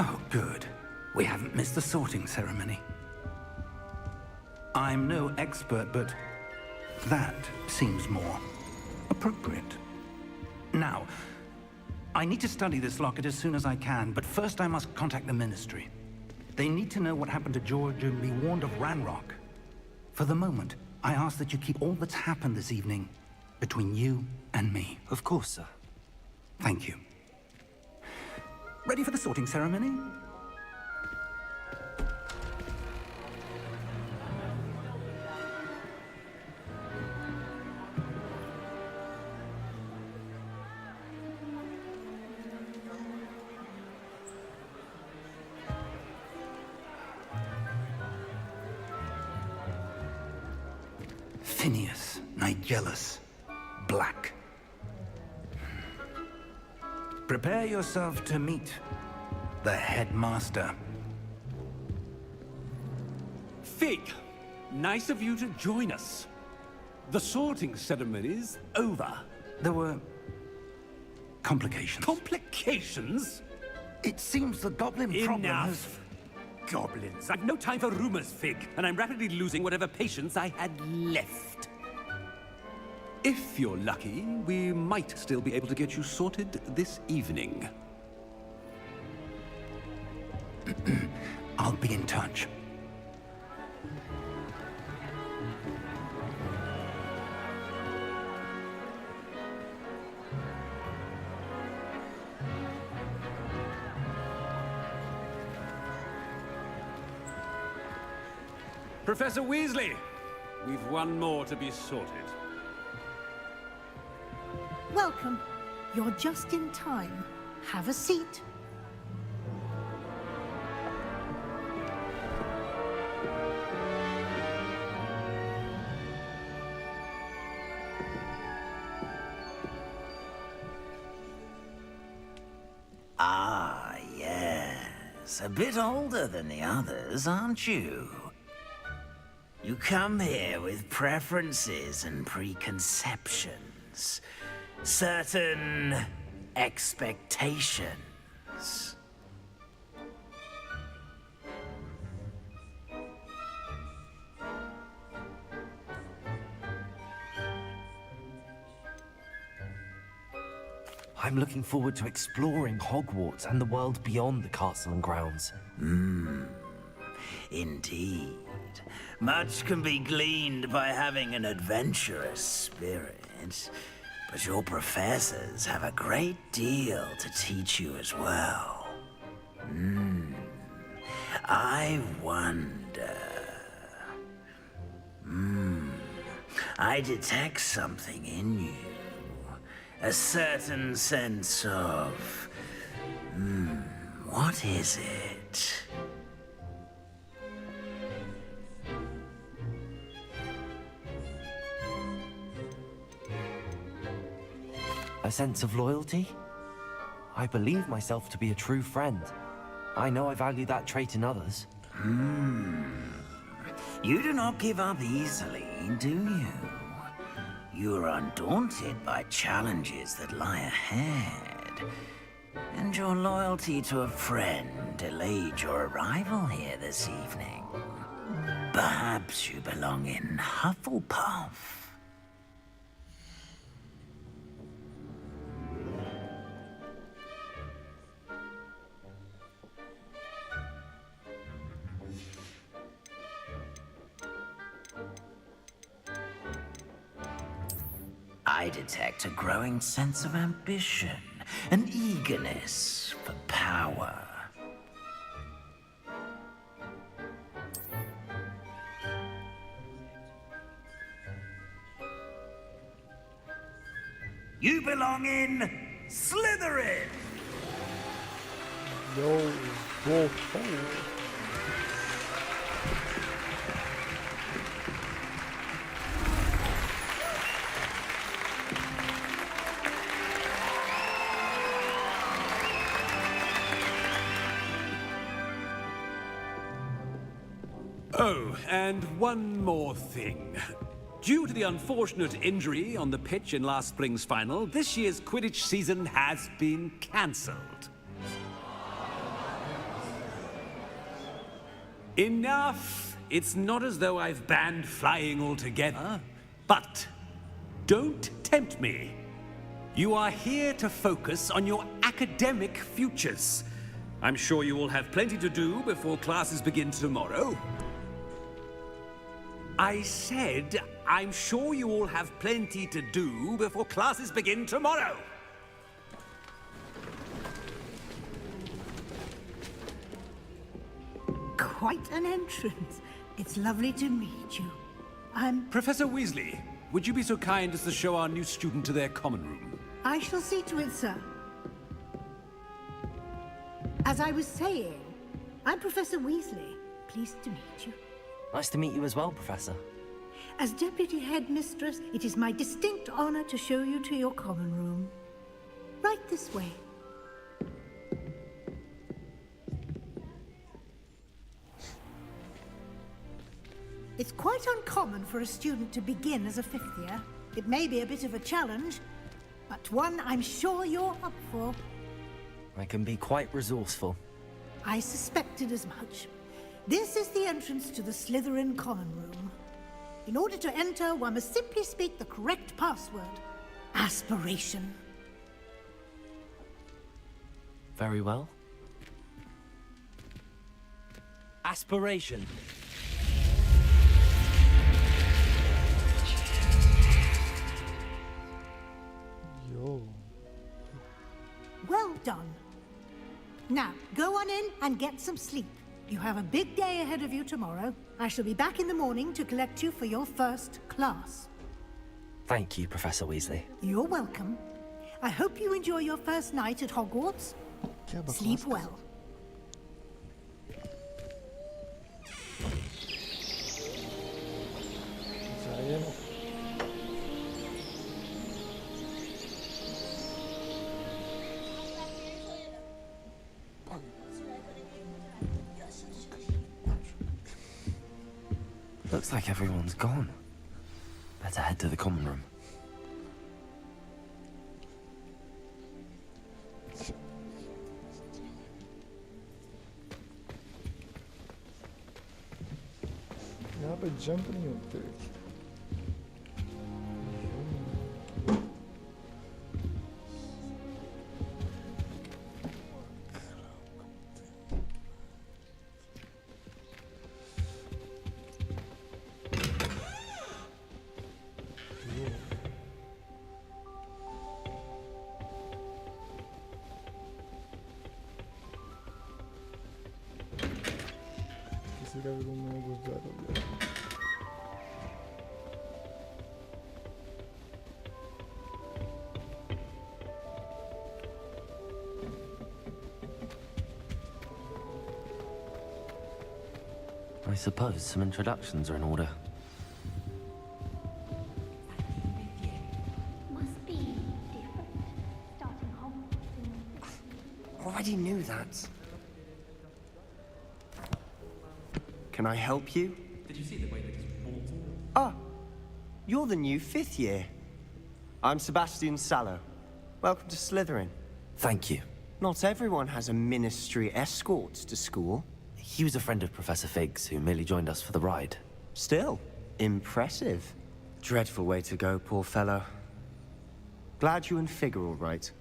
Oh, good. We haven't missed the sorting ceremony. I'm no expert, but that seems more appropriate. Now, I need to study this locket as soon as I can, but first I must contact the Ministry. They need to know what happened to George and be warned of Ranrock. For the moment, I ask that you keep all that's happened this evening between you and me. Of course, sir. Thank you. Ready for the sorting ceremony? Phineas, Nigellus, Black. Prepare yourself to meet the headmaster. Fig, nice of you to join us. The sorting ceremony's over. There were complications. Complications? It seems the goblin problem has... Enough! Goblins. I've no time for rumors, Fig, and I'm rapidly losing whatever patience I had left. If you're lucky, we might still be able to get you sorted this evening. I'll be in touch. Professor Weasley, we've one more to be sorted. Welcome. You're just in time. Have a seat. Ah, yes. A bit older than the others, aren't you? You come here with preferences and preconceptions. Certain expectations. I'm looking forward to exploring Hogwarts and the world beyond the castle and grounds. Indeed. Much can be gleaned by having an adventurous spirit, but your professors have a great deal to teach you as well. I wonder... I detect something in you. A certain sense of... what is it? A sense of loyalty? I believe myself to be a true friend. I know I value that trait in others. You do not give up easily, do you? You are undaunted by challenges that lie ahead. And your loyalty to a friend delayed your arrival here this evening. Perhaps you belong in Hufflepuff. I detect a growing sense of ambition, an eagerness for power. You belong in Slytherin! Yo, whoa, whoa. Oh, and one more thing. Due to the unfortunate injury on the pitch in last spring's final, this year's Quidditch season has been cancelled. Enough! It's not as though I've banned flying altogether. But don't tempt me. You are here to focus on your academic futures. I'm sure you will have plenty to do before classes begin tomorrow. I said, I'm sure you all have plenty to do before classes begin tomorrow. Quite an entrance. It's lovely to meet you. Professor Weasley, would you be so kind as to show our new student to their common room? I shall see to it, sir. As I was saying, I'm Professor Weasley. Pleased to meet you. Nice to meet you as well, Professor. As Deputy Headmistress, it is my distinct honor to show you to your common room. Right this way. It's quite uncommon for a student to begin as a fifth year. It may be a bit of a challenge, but one I'm sure you're up for. I can be quite resourceful. I suspected as much. This is the entrance to the Slytherin common room. In order to enter, one must simply speak the correct password. Aspiration. Very well. Aspiration. Yo. Well done. Now, go on in and get some sleep. You have a big day ahead of you tomorrow. I shall be back in the morning to collect you for your first class. Thank you, Professor Weasley. You're welcome. I hope you enjoy your first night at Hogwarts. Sleep well. Looks like everyone's gone. Better head to the common room. यहाँ पे jump नहीं होते. किसी का भी room में घुस जा रहा है. I suppose some introductions are in order. Must be different. Starting Hogwarts. Already knew that. Can I help you? Did you see the way they just waltzed? Ah, you're the new fifth year. I'm Sebastian Sallow. Welcome to Slytherin. Thank you. Not everyone has a ministry escort to school. He was a friend of Professor Fig's who merely joined us for the ride. Still, impressive. Dreadful way to go, poor fellow. Glad you and Fig are all right.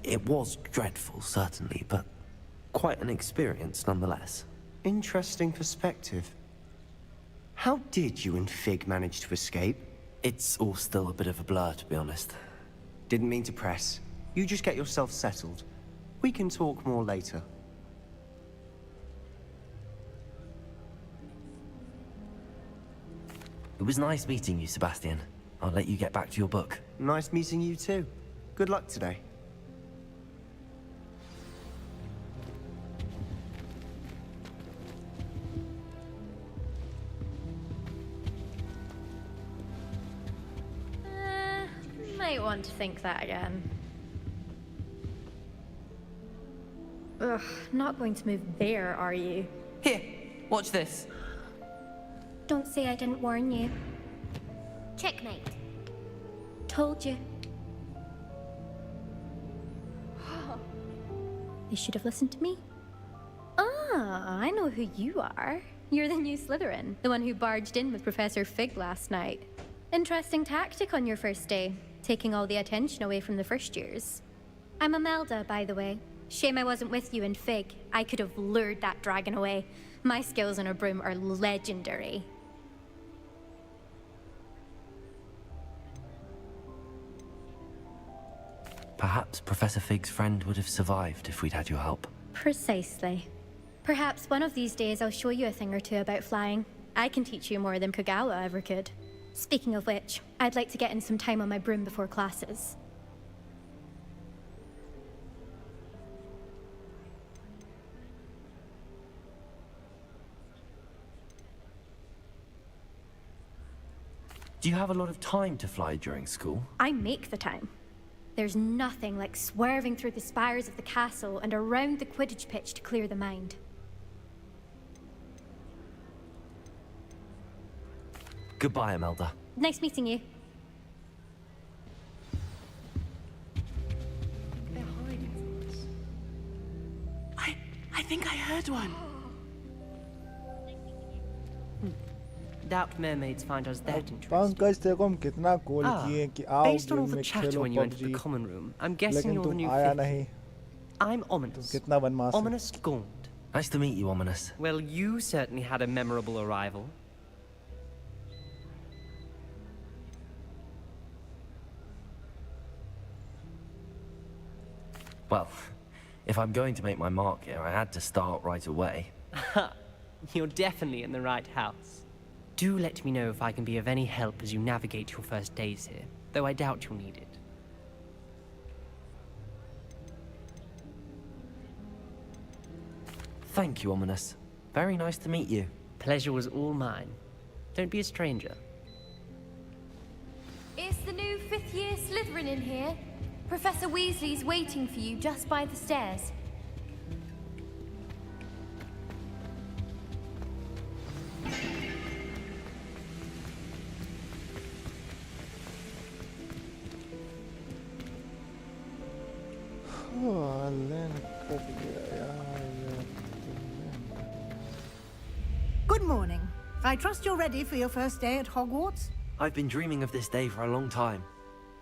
It was dreadful, certainly, but quite an experience nonetheless. Interesting perspective. How did you and Fig manage to escape? It's all still a bit of a blur, to be honest. Didn't mean to press. You just get yourself settled. We can talk more later. It was nice meeting you, Sebastian. I'll let you get back to your book. Nice meeting you too. Good luck today. Might want to think that again. Ugh, not going to move there, are you? Here, watch this. Don't say I didn't warn you. Checkmate. Told you. They should have listened to me. Ah, I know who you are. You're the new Slytherin, the one who barged in with Professor Fig last night. Interesting tactic on your first day, taking all the attention away from the first years. I'm Imelda, by the way. Shame I wasn't with you in Fig. I could have lured that dragon away. My skills on a broom are legendary. Perhaps Professor Fig's friend would have survived if we'd had your help. Precisely. Perhaps one of these days I'll show you a thing or two about flying. I can teach you more than Kagawa ever could. Speaking of which, I'd like to get in some time on my broom before classes. Do you have a lot of time to fly during school? I make the time. There's nothing like swerving through the spires of the castle and around the Quidditch pitch to clear the mind. Goodbye, Imelda. Nice meeting you. They're hiding from us. I think I heard one. Doubt mermaids find us that interesting. Pankaj देखो हम कितना call किए कि आओ based on all game the में chatter Khelo when you entered the PUBG, common room, I'm guessing लेकिन you're the तुम new आया fifth. नहीं. I'm Ominous. तुम कितना बनमास हो. Ominous Gaunt. Nice to meet you, Ominous. Well, you certainly had a memorable arrival. Well, if I'm going to make my mark here, I had to start right away. You're definitely in the right house. Do let me know if I can be of any help as you navigate your first days here, though I doubt you'll need it. Thank you, Ominous. Very nice to meet you. Pleasure was all mine. Don't be a stranger. Is the new fifth-year Slytherin in here? Professor Weasley's waiting for you just by the stairs. Good morning. I trust you're ready for your first day at Hogwarts? I've been dreaming of this day for a long time.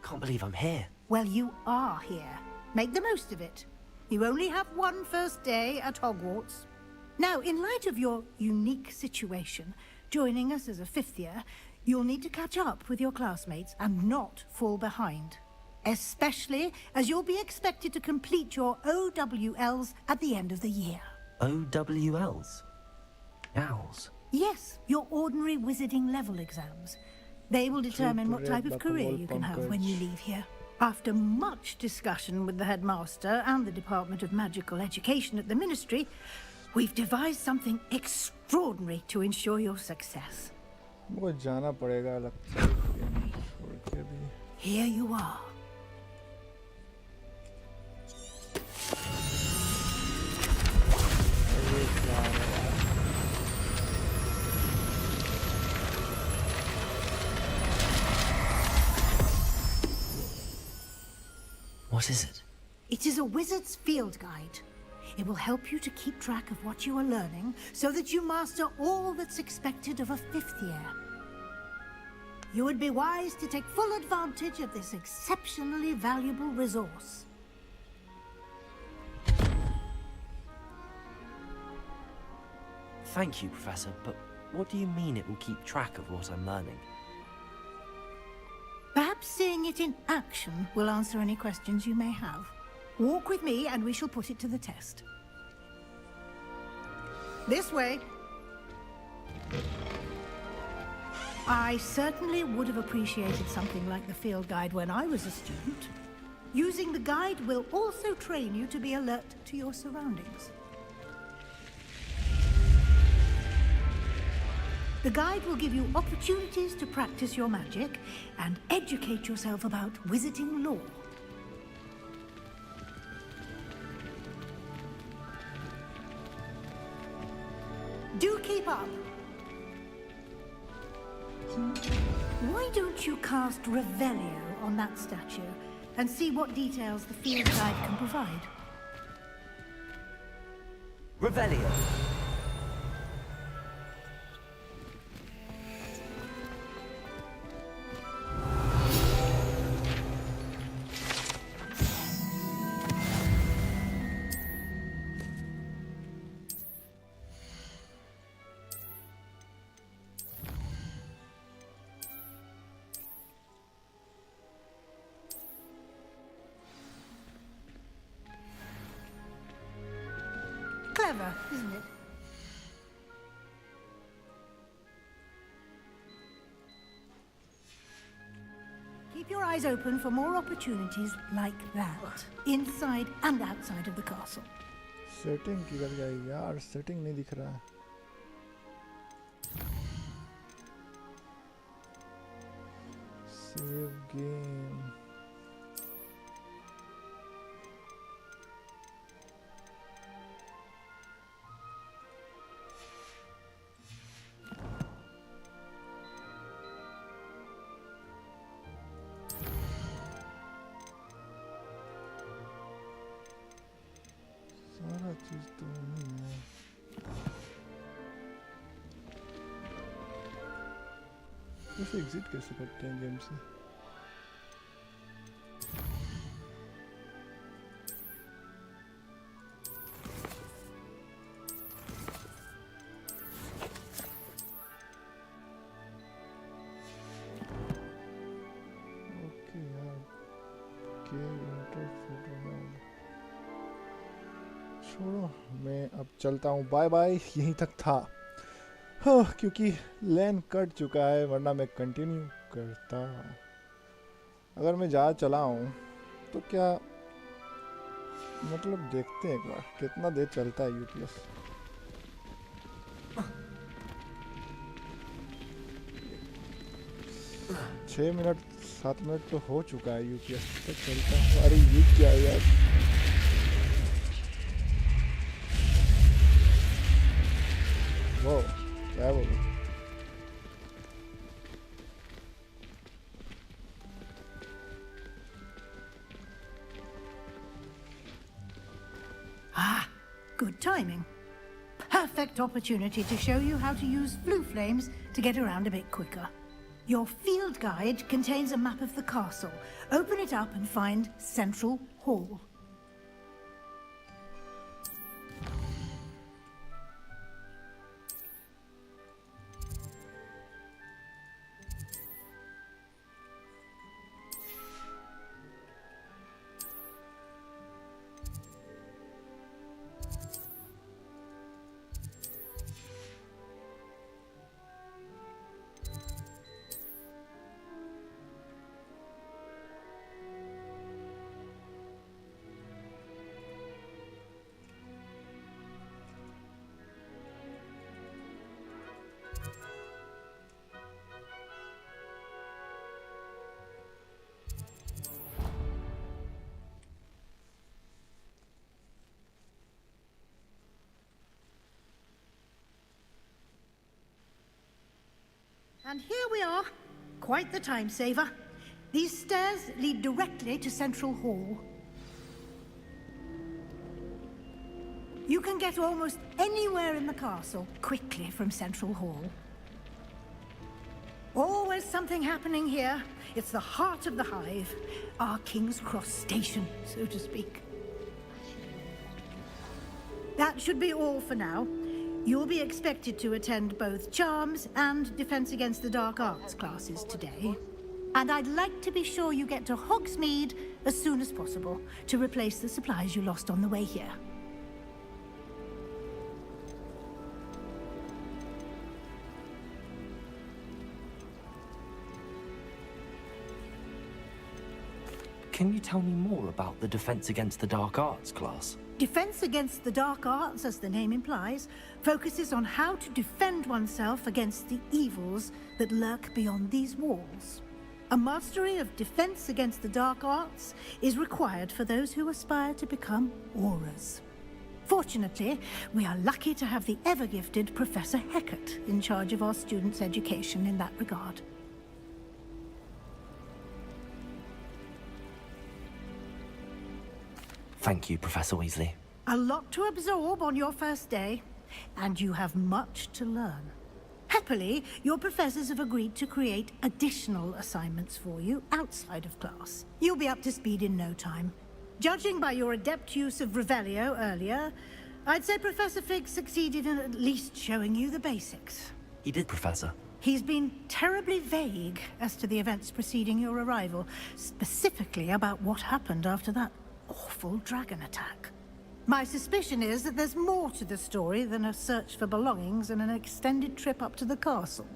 Can't believe I'm here. Well, you are here. Make the most of it. You only have one first day at Hogwarts. Now, in light of your unique situation, joining us as a fifth year, you'll need to catch up with your classmates and not fall behind. Especially as you'll be expected to complete your OWLs at the end of the year. OWLs? Owls? Yes, your ordinary wizarding level exams. They will determine what type of career you can have when you leave here. After much discussion with the headmaster and the Department of Magical Education at the Ministry, we've devised something extraordinary to ensure your success. मुझे जाना पड़ेगा लगता है छोड़ के भी. Here you are. What is it? It is a wizard's field guide. It will help you to keep track of what you are learning so that you master all that's expected of a fifth year. You would be wise to take full advantage of this exceptionally valuable resource. Thank you, Professor, but what do you mean it will keep track of what I'm learning? Perhaps seeing it in action will answer any questions you may have. Walk with me and we shall put it to the test. This way. I certainly would have appreciated something like the field guide when I was a student. Using the guide will also train you to be alert to your surroundings. The guide will give you opportunities to practice your magic and educate yourself about wizarding lore. Do keep up. Why don't you cast Revelio on that statue and see what details the field guide can provide? Revelio. Clever, isn't it? Keep your eyes open for more opportunities like that, inside and outside of the castle. Setting किधर गई यार? Setting नहीं दिख रहा है. Save game. सारा चीज तो नहीं है. इसे एग्जिट कैसे करते हैं गेम से? ओके यार, के इंटर फोटो मोड छोड़ो, मैं अब चलता हूँ. Bye bye. यहीं तक था. हाँ, क्योंकि लेन कट चुका है, वरना मैं कंटिन्यू करता. अगर मैं ज़्यादा चलाऊँ तो क्या मतलब, देखते हैं एक बार कितना देर चलता है यूपीएस. छः मिनट 7 मिनट तो हो चुका है यूपीएस तो चलता है. अरे ये क्या है यार? वो क्या है वो? Ah, good timing. Perfect opportunity to show you how to use blue flames to get around a bit quicker. Your field guide contains a map of the castle. Open it up and find Central Hall. And here we are. Quite the time saver. These stairs lead directly to Central Hall. You can get almost anywhere in the castle quickly from Central Hall. Always something happening here. It's the heart of the hive. Our King's Cross station, so to speak. That should be all for now. You'll be expected to attend both Charms and Defense Against the Dark Arts classes today. And I'd like to be sure you get to Hogsmeade as soon as possible to replace the supplies you lost on the way here. Can you tell me more about the Defense Against the Dark Arts class? Defense Against the Dark Arts, as the name implies, focuses on how to defend oneself against the evils that lurk beyond these walls. A mastery of Defense Against the Dark Arts is required for those who aspire to become Aurors. Fortunately, we are lucky to have the ever-gifted Professor Hecat in charge of our students' education in that regard. Thank you, Professor Weasley. A lot to absorb on your first day, and you have much to learn. Happily, your professors have agreed to create additional assignments for you outside of class. You'll be up to speed in no time. Judging by your adept use of Revelio earlier, I'd say Professor Fig succeeded in at least showing you the basics. He did, Professor. He's been terribly vague as to the events preceding your arrival, specifically about what happened after that awful dragon attack. My suspicion is that there's more to the story than a search for belongings and an extended trip up to the castle.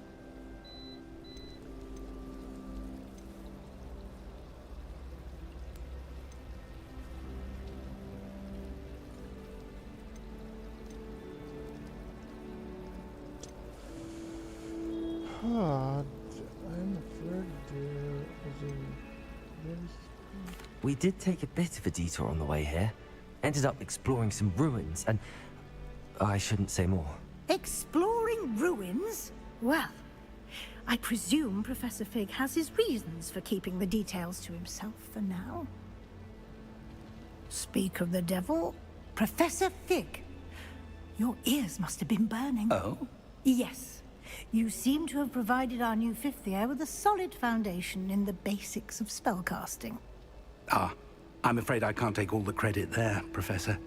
I'm afraid We did take a bit of a detour on the way here. Ended up exploring some ruins, and I shouldn't say more. Exploring ruins? Well, I presume Professor Fig has his reasons for keeping the details to himself for now. Speak of the devil, Professor Fig. Your ears must have been burning. Oh? Yes. You seem to have provided our new fifth year with a solid foundation in the basics of spellcasting. Ah, I'm afraid I can't take all the credit there, Professor.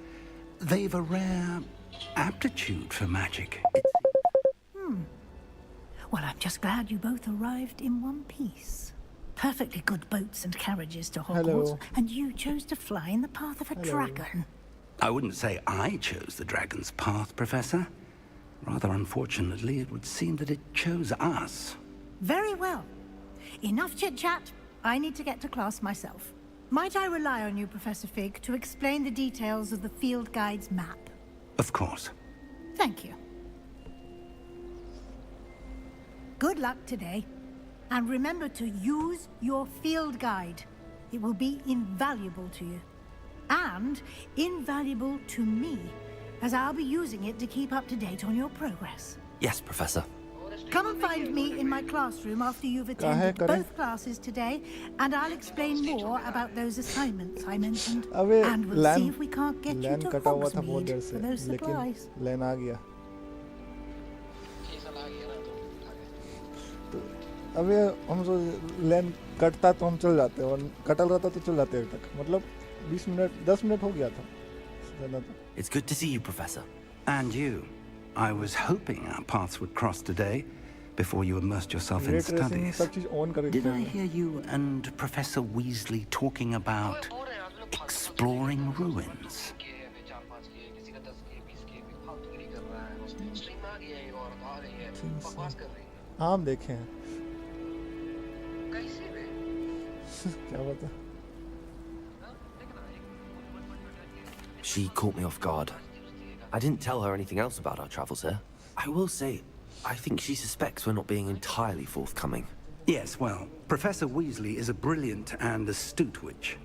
They've a rare aptitude for magic. Well, I'm just glad you both arrived in one piece. Perfectly good boats and carriages to Hogwarts, Hello. and you chose to fly in the path of a dragon. I wouldn't say I chose the dragon's path, Professor. Rather unfortunately, it would seem that it chose us. Very well. Enough chit-chat. I need to get to class myself. Might I rely on you, Professor Fig, to explain the details of the field guide's map? Of course. Thank you. Good luck today. And remember to use your field guide. It will be invaluable to you. And invaluable to me, as I'll be using it to keep up to date on your progress. Yes, Professor. Come and find me in my classroom after you've attended both classes today, and I'll explain more about those assignments I mentioned. And we'll see if we can't get you to Hogsmeade for those supplies. लैन आ गया। अबे हम लैन कटता तो हम चल जाते और कटल रहता तो चल जाते तक, मतलब 20 मिनट 10 मिनट हो गया था। It's good to see you, Professor. And you. I was hoping our paths would cross today, before you immersed yourself in studies. Did I hear you and Professor Weasley talking about exploring ruins? हाँ हम देखे हैं। क्या बता? She caught me off guard. I didn't tell her anything else about our travels here. I will say, I think she suspects we're not being entirely forthcoming. Yes, well, Professor Weasley is a brilliant and astute witch.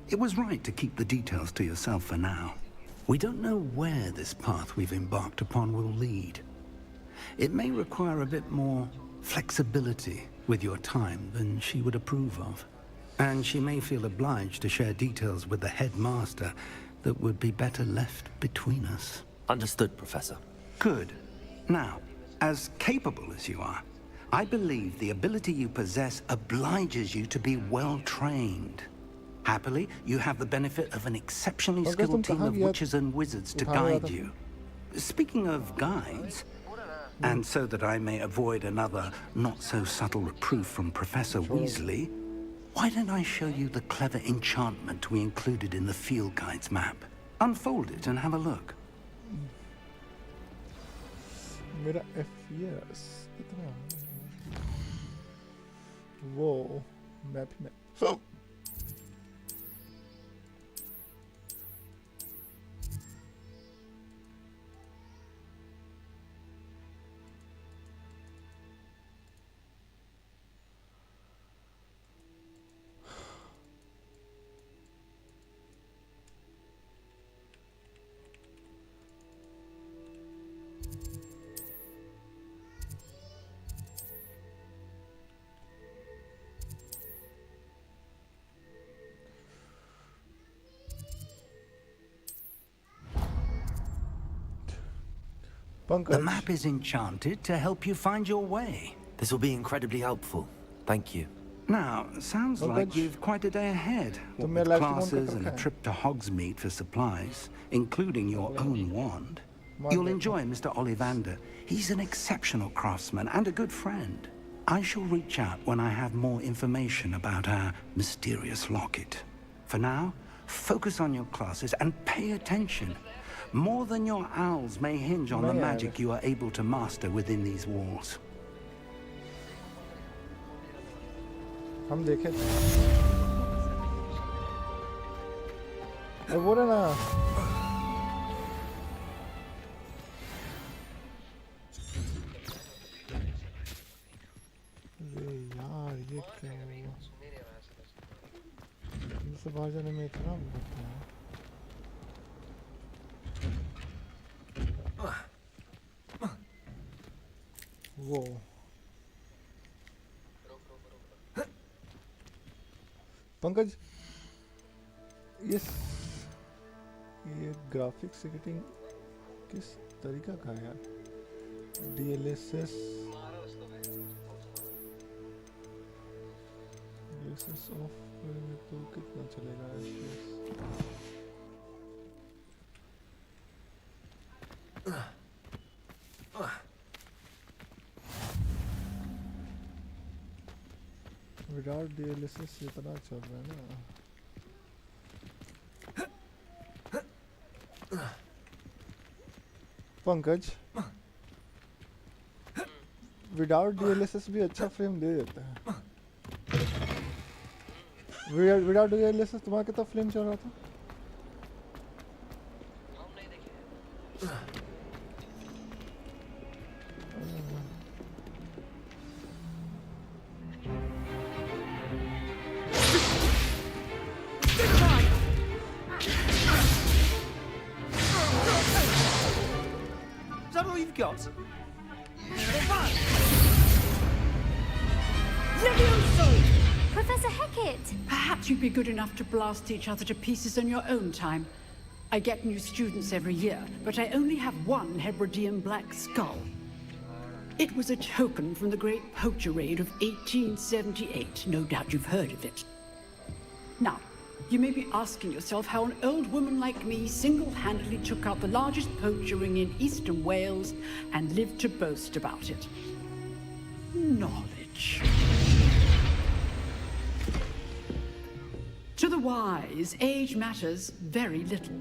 It was right to keep the details to yourself for now. We don't know where this path we've embarked upon will lead. It may require a bit more flexibility with your time than she would approve of. And she may feel obliged to share details with the headmaster that would be better left between us. Understood, Professor. Good. Now, as capable as you are, I believe the ability you possess obliges you to be well-trained. Happily, you have the benefit of an exceptionally skilled team of witches and wizards to guide you. Speaking of guides, and so that I may avoid another not-so-subtle reproof from Professor Weasley, why don't I show you the clever enchantment we included in the field guide's map? Unfold it and have a look. मेरा FPS कितना? वो map में The map is enchanted to help you find your way. This will be incredibly helpful. Thank you. Now, sounds like you've quite a day ahead. What with classes and a trip to Hogsmeade for supplies, including your own wand. You'll enjoy Mr. Ollivander. He's an exceptional craftsman and a good friend. I shall reach out when I have more information about our mysterious locket. For now, focus on your classes and pay attention. More than your owls may hinge on the magic you are able to master within these walls. हम देखें वो रहा ना यार ये क्या हुआ इससे बाहर जाने में इतना लगता है वो पंकज ये ग्राफिक सेटिंग किस तरीका का है यार DLSS ऑफ तो कितना चलेगा विदाउट DLSS इतना चल रहा है ना पंकज विदाउट DLSS भी अच्छा फ्रेम दे देता है विदाउट DLSS तुम्हारा कितना फ्रेम चल रहा था Got. Professor Hecat! Perhaps you'd be good enough to blast each other to pieces on your own time. I get new students every year, but I only have one Hebridean black skull. It was a token from the Great Poacher Raid of 1878. No doubt you've heard of it. Now, you may be asking yourself how an old woman like me single-handedly took out the largest poacher ring in eastern Wales and lived to boast about it. Knowledge. To the wise, age matters very little.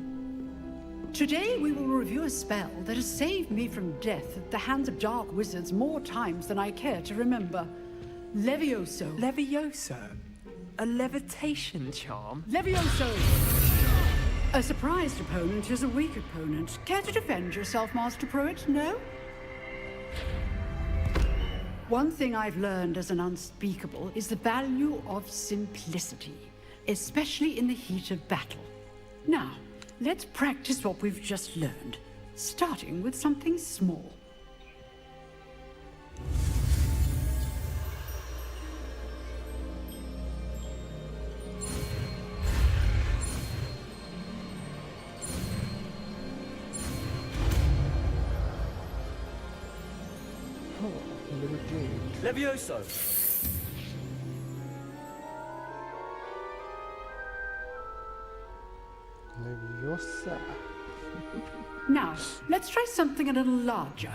Today we will review a spell that has saved me from death at the hands of dark wizards more times than I care to remember. Levioso. Levioso? A levitation charm? Levioso! A surprised opponent is a weak opponent. Care to defend yourself, Master Pruitt? No? One thing I've learned as an unspeakable is the value of simplicity, especially in the heat of battle. Now, let's practice what we've just learned, starting with something small. Levioso! Leviosa. Now, let's try something a little larger.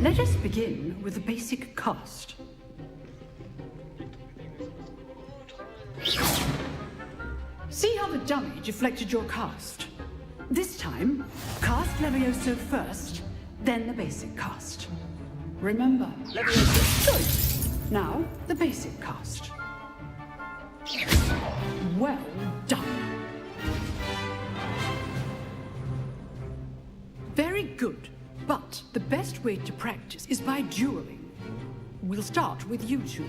Let us begin with the basic cast. See how the dummy deflected your cast? This time, cast Levioso first, then the basic cast. Remember, Levioso good. Now, the basic cast. Well done. Very good. But the best way to practice is by dueling. We'll start with you two.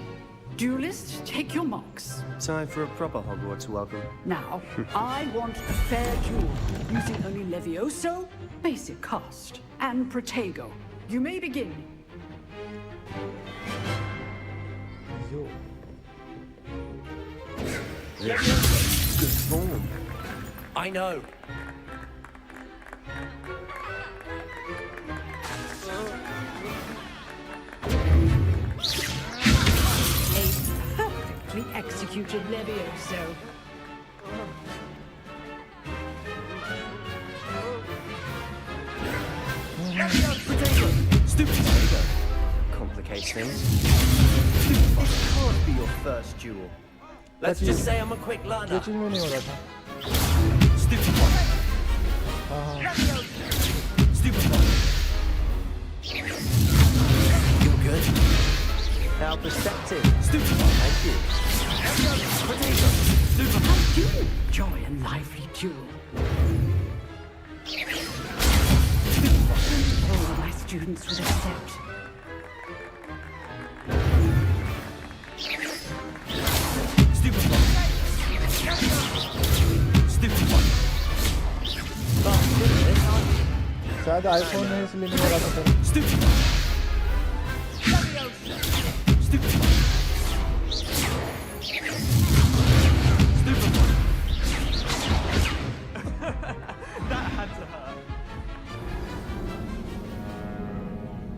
Duelists, take your marks. Time for a proper Hogwarts welcome. Now, I want a fair duel, using only Levioso, basic cast, and Protego. You may begin. Yo. Good form. I know. A perfectly executed Levioso. Stupid Potato. Complicates things. This can't be your first duel. Let's just say I'm a quick learner. ये चीज में नहीं हो रहा था. Stupid one. Stupid one. You're good. How perceptive. Stupid one. Thank you. Potato. Stupid one. I do enjoy a lively duel. All my students would accept. Stupid one. Stupid one. शायद iPhone है इसलिए नहीं हो रहा था sir. Stupid one. Stupid one. Stupid one. That had to hurt.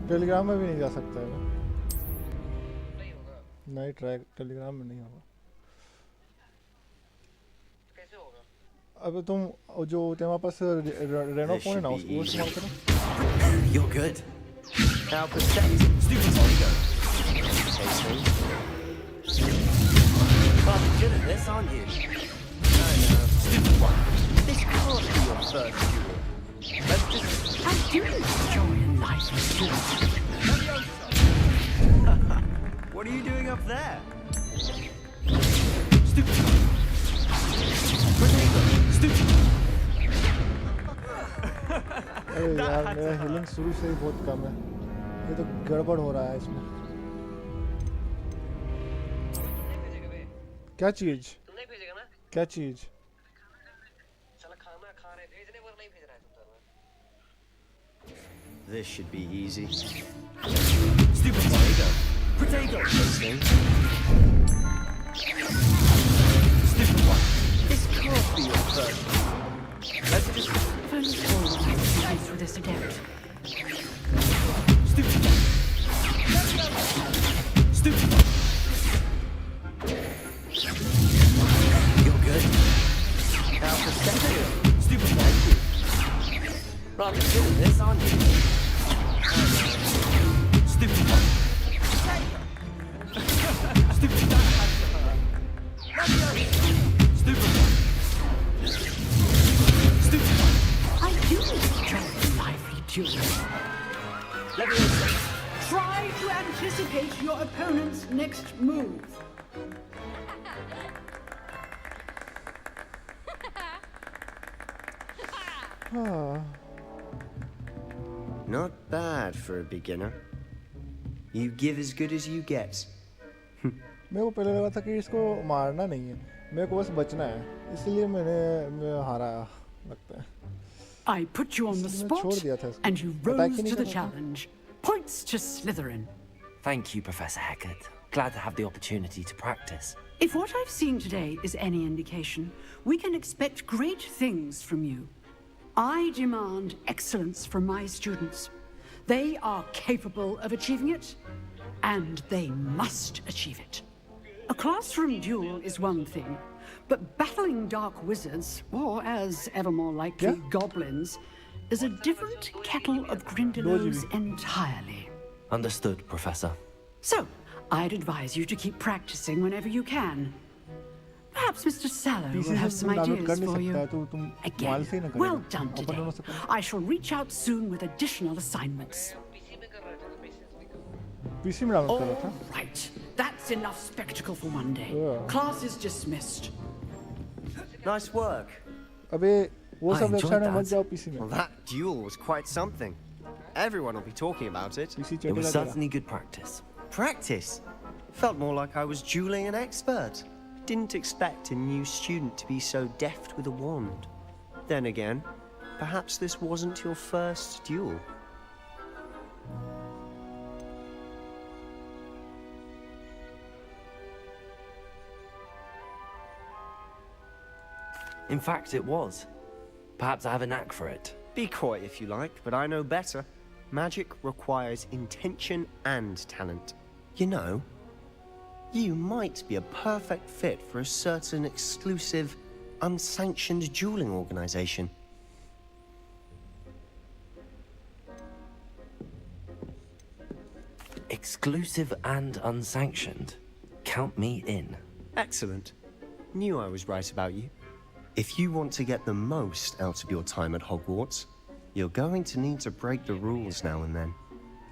Telegram में भी नहीं जा सकता है वो. नहीं ट्रैक टेलीग्राम में नहीं होगा. अब तुम जो तुम्हारे पास रेनो फोन है ना उसको इस्तेमाल करो. You're good. How perceptive. Stupid Potato. Rather good at this, aren't you? I know. Stupid one. This can't be your first duel. Let's just... I do enjoy a lively duel. What are you doing up there? Stupid one. Potato. Stupid. अरे यार मेरा healing शुरू से ही बहुत कम है. ये तो गड़बड़ हो रहा है इसमें. क्या चीज? क्या चीज? This should be easy. Stupid Potato. Potato. Stupid one. This can't be your first duel. Let's just... First of all, my students would adapt. Stupid one. Stupid one. You're good. How perceptive. Stupid one. Rather good at this, aren't you? Stupid one. Stupid one. Stupid one. Stupid one. I do enjoy a lively duel. Try to anticipate your opponent's next move. Not bad for a beginner. You give as good as you get. मेरे को पहले लगा था कि इसको मारना नहीं है, मेरे को बस बचना है, इसलिए मैं हारा लगता है. I put you on the spot, and you rose to the challenge. Points to Slytherin. Thank you, Professor Heckert. Glad to have the opportunity to practice. If what I've seen today is any indication, we can expect great things from you. I demand excellence from my students. They are capable of achieving it, and they must achieve it. A classroom duel is one thing, but battling dark wizards, or as ever more likely, goblins, is a different kettle of Grindylows entirely. Understood, Professor. So, I'd advise you to keep practicing whenever you can. Perhaps Mr. Sallow will have some ideas for you. Again, well done today. I shall reach out soon with additional assignments. All right, that's enough spectacle for one day. Class is dismissed. Nice work. I enjoyed that. Well, that duel was quite something. Everyone will be talking about it. It was certainly good practice. Practice? Felt more like I was dueling an expert. Didn't expect a new student to be so deft with a wand. Then again, perhaps this wasn't your first duel. In fact, it was. Perhaps I have a knack for it. Be coy if you like, but I know better. Magic requires intention and talent. You know, you might be a perfect fit for a certain exclusive, unsanctioned dueling organization. Exclusive and unsanctioned. Count me in. Excellent. Knew I was right about you. If you want to get the most out of your time at Hogwarts, you're going to need to break the rules now and then.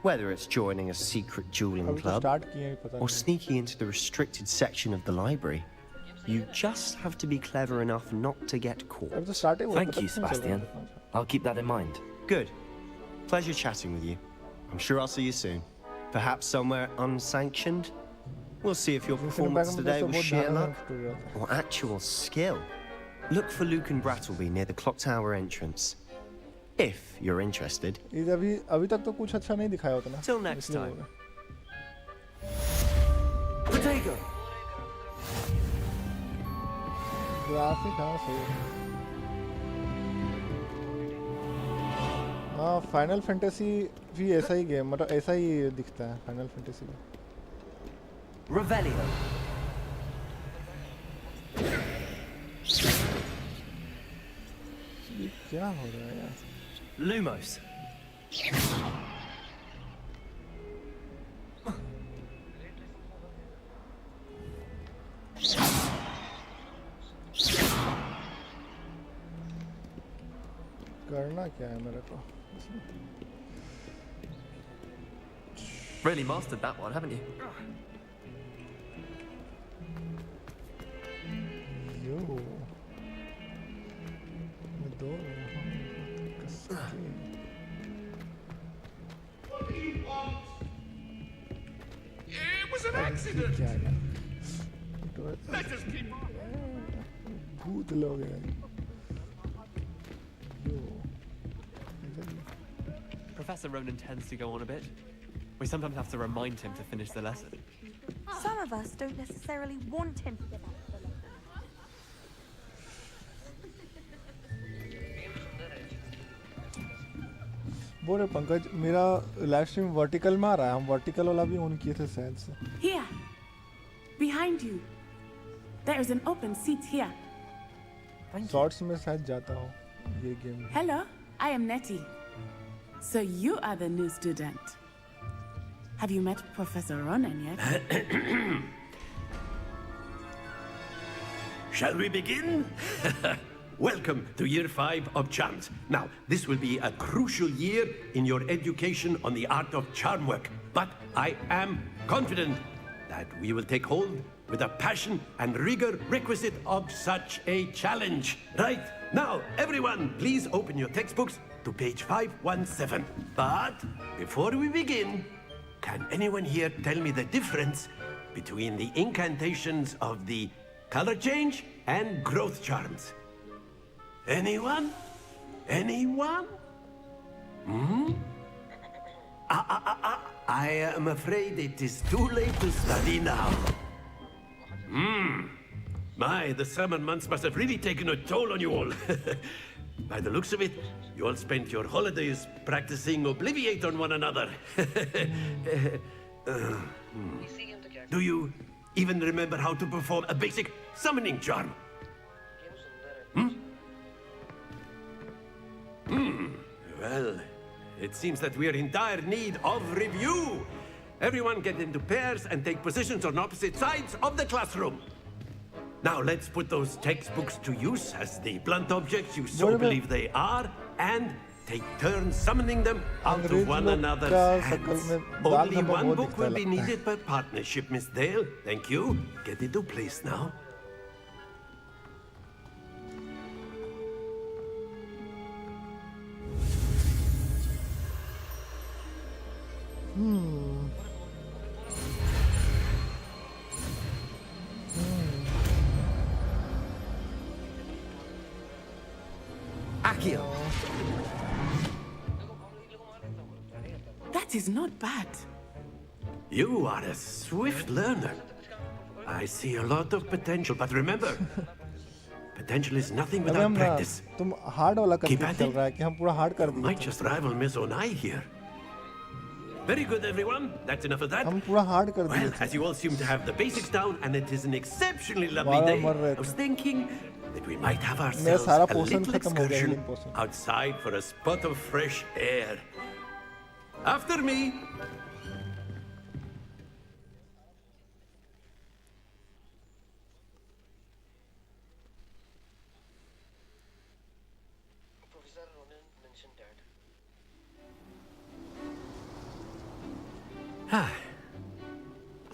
Whether it's joining a secret dueling club or sneaking into the restricted section of the library, you just have to be clever enough not to get caught. Thank you, Sebastian. I'll keep that in mind. Good. Pleasure chatting with you. I'm sure I'll see you soon. Perhaps somewhere unsanctioned? We'll see if your performance today was sheer luck or actual skill. Look for Luke and Brattleby near the clock tower entrance. If you're interested. अभी तक तो कुछ अच्छा नहीं दिखाया होता ना. Till next time. Protego. Graphic हाँ सही है. हाँ फाइनल फैंटेसी भी ऐसा ही गेम मतलब ऐसा ही दिखता है फाइनल फैंटेसी में. Revelio. ये क्या हो रहा है यार? Lumos. करना क्या है मेरे को? Really mastered that one, haven't you? Yo. It was an accident. Let us keep on. भूत लोग हैं. Professor Ronan tends to go on a bit. We sometimes have to remind him to finish the lesson. Some of us don't necessarily want him to finish the lesson. बोल रहे पंकज मेरा live stream vertical में आ रहा है. हम vertical वाला भी on किए थे शायद से. Here. Behind you. There is an open seat here. Shorts में शायद जाता हो ये game. Hello, I am Nettie. So you are the new student. Have you met Professor Ronan yet? Shall we begin? Welcome to Year 5 of Charms. Now, this will be a crucial year in your education on the art of charm work. But I am confident that we will take hold with the passion and rigor requisite of such a challenge. Right, now, everyone, please open your textbooks to page 517. But before we begin, can anyone here tell me the difference between the incantations of the color change and growth charms? Anyone? Anyone? Hmm? I am afraid it is too late to study now. My, the summer months must have really taken a toll on you all. By the looks of it, you all spent your holidays practicing Obliviate on one another. Do you even remember how to perform a basic summoning charm? Well, it seems that we are in dire need of review. Everyone get into pairs and take positions on opposite sides of the classroom. Now let's put those textbooks to use as the blunt objects you so believe they are, and take turns summoning them out of one another's hands. Only one book will be needed per partnership, Miss Dale. Thank you. Get into place now. Accio! That is not bad. You are a swift learner. I see a lot of potential, but remember, potential is nothing अबे without हम ना practice. तुम hard वाला Keep confuse at चल it. रहा है कि हम पूरा हार्ड कर दिए Might just rival Miss Onai here. Very good, everyone. That's enough of that. हम पूरा हार्ड कर दिए Well, as you all seem to have the basics down, and it is an exceptionally lovely बारह day, मर रहे I was थे thinking that we might have मेरा ourselves सारा a पोर्शन little खत्म हो गया excursion healing portion outside for a spot of fresh air. After me.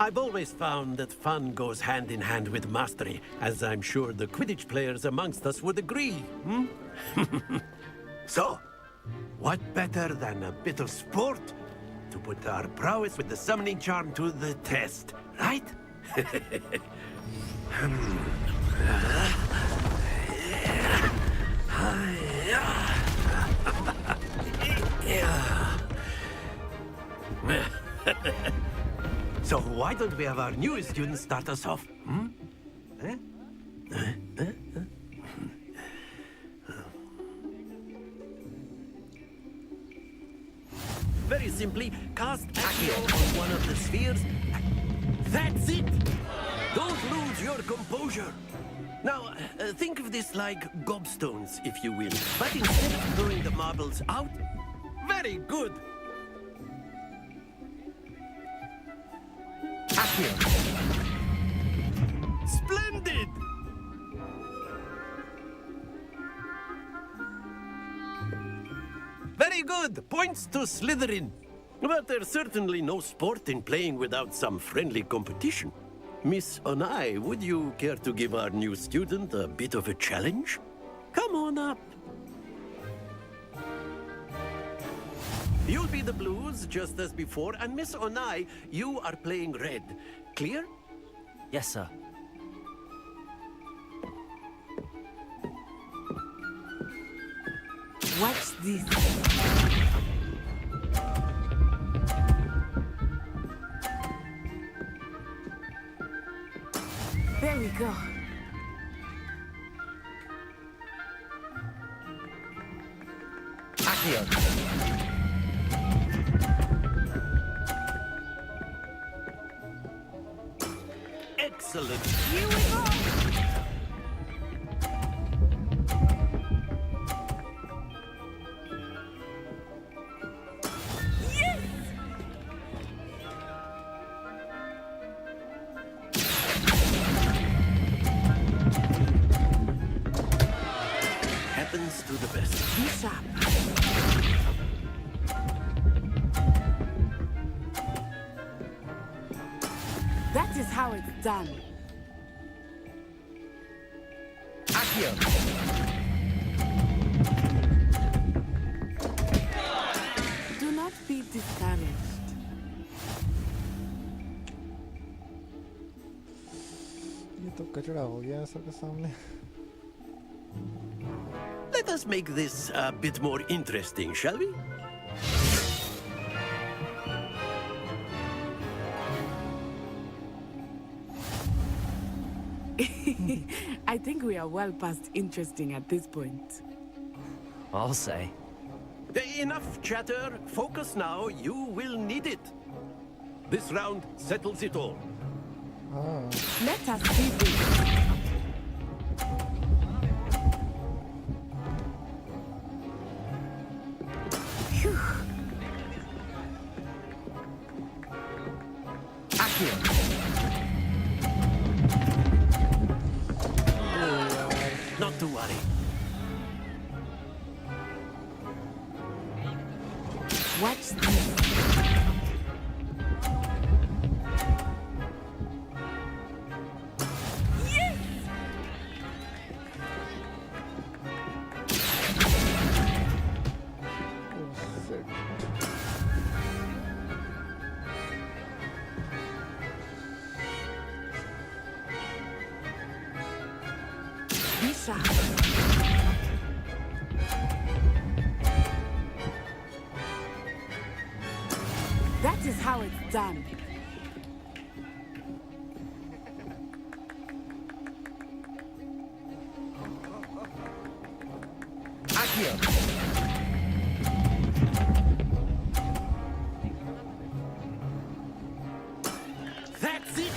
I've always found that fun goes hand in hand with mastery, as I'm sure the Quidditch players amongst us would agree. So, what better than a bit of sport to put our prowess with the summoning charm to the test, right? So why don't we have our newest student start us off? Very simply, cast Accio on one of the spheres. That's it! Don't lose your composure. Now, think of this like gobstones, if you will. But instead of throwing the marbles out, very good. Accio. Splendid! Very good. Points to Slytherin. But there's certainly no sport in playing without some friendly competition. Miss Onai, would you care to give our new student a bit of a challenge? Come on up. You'll be the blues, just as before, and Miss Onai, you are playing red. Clear? Yes, sir. Watch this. There we go. Accio. Excellent. Here we go. Yes! Happens to the best. Be sharp. That is how it's done. Accio. Do not be discouraged. ये तो कचड़ा हो गया sir के सामने Let us make this a bit more interesting, shall we? I think we are well past interesting at this point. I'll say. Enough chatter. Focus now. You will need it. This round settles it all. Let us see this. Phew. Accio. Not to worry. Watch this. Yes! Be sharp. That is how it's done. That's it!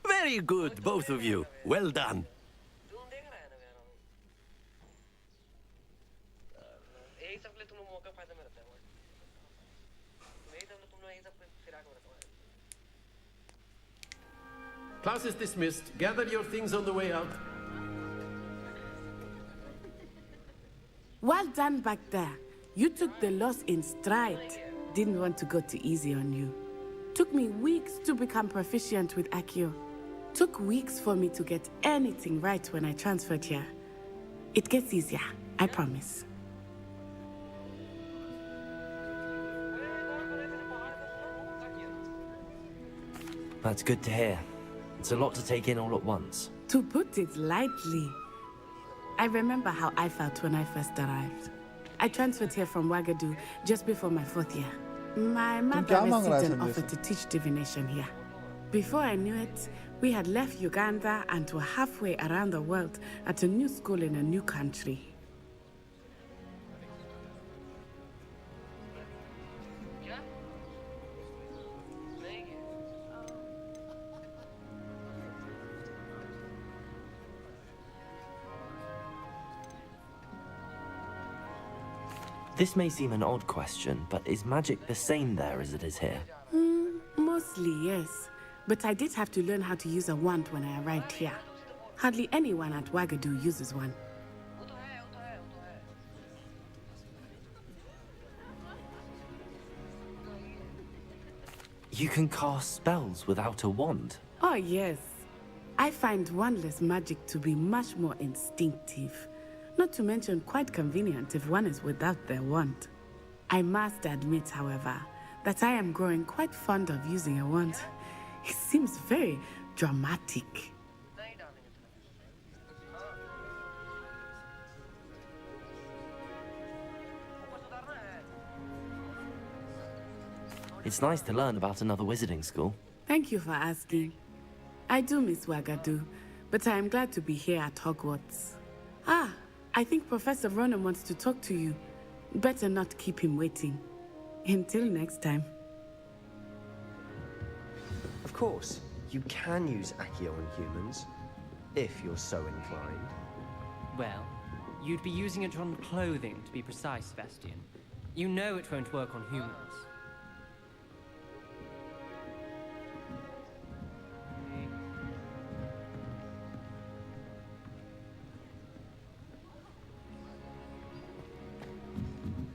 Very good, both of you. Well done. Class is dismissed. Gather your things on the way out. Well done back there. You took the loss in stride. Didn't want to go too easy on you. Took me weeks to become proficient with Accio. Took weeks for me to get anything right when I transferred here. It gets easier, I promise. That's good to hear. It's a lot to take in all at once. To put it lightly, I remember how I felt when I first arrived. I transferred here from Wagadu just before my 4th year. My mother received an offer to teach divination here. Before I knew it, we had left Uganda and were halfway around the world at a new school in a new country. This may seem an odd question, but is magic the same there as it is here? Mostly, yes. But I did have to learn how to use a wand when I arrived here. Hardly anyone at Wagadu uses one. You can cast spells without a wand? Oh, yes. I find wandless magic to be much more instinctive. Not to mention quite convenient if one is without their wand. I must admit, however, that I am growing quite fond of using a wand. It seems very dramatic. It's nice to learn about another wizarding school. Thank you for asking. I do miss Wagadu, but I am glad to be here at Hogwarts. Ah, I think Professor Ronan wants to talk to you. Better not keep him waiting. Until next time. Of course, you can use Accio on humans, if you're so inclined. Well, you'd be using it on clothing, to be precise, Sebastian. You know it won't work on humans.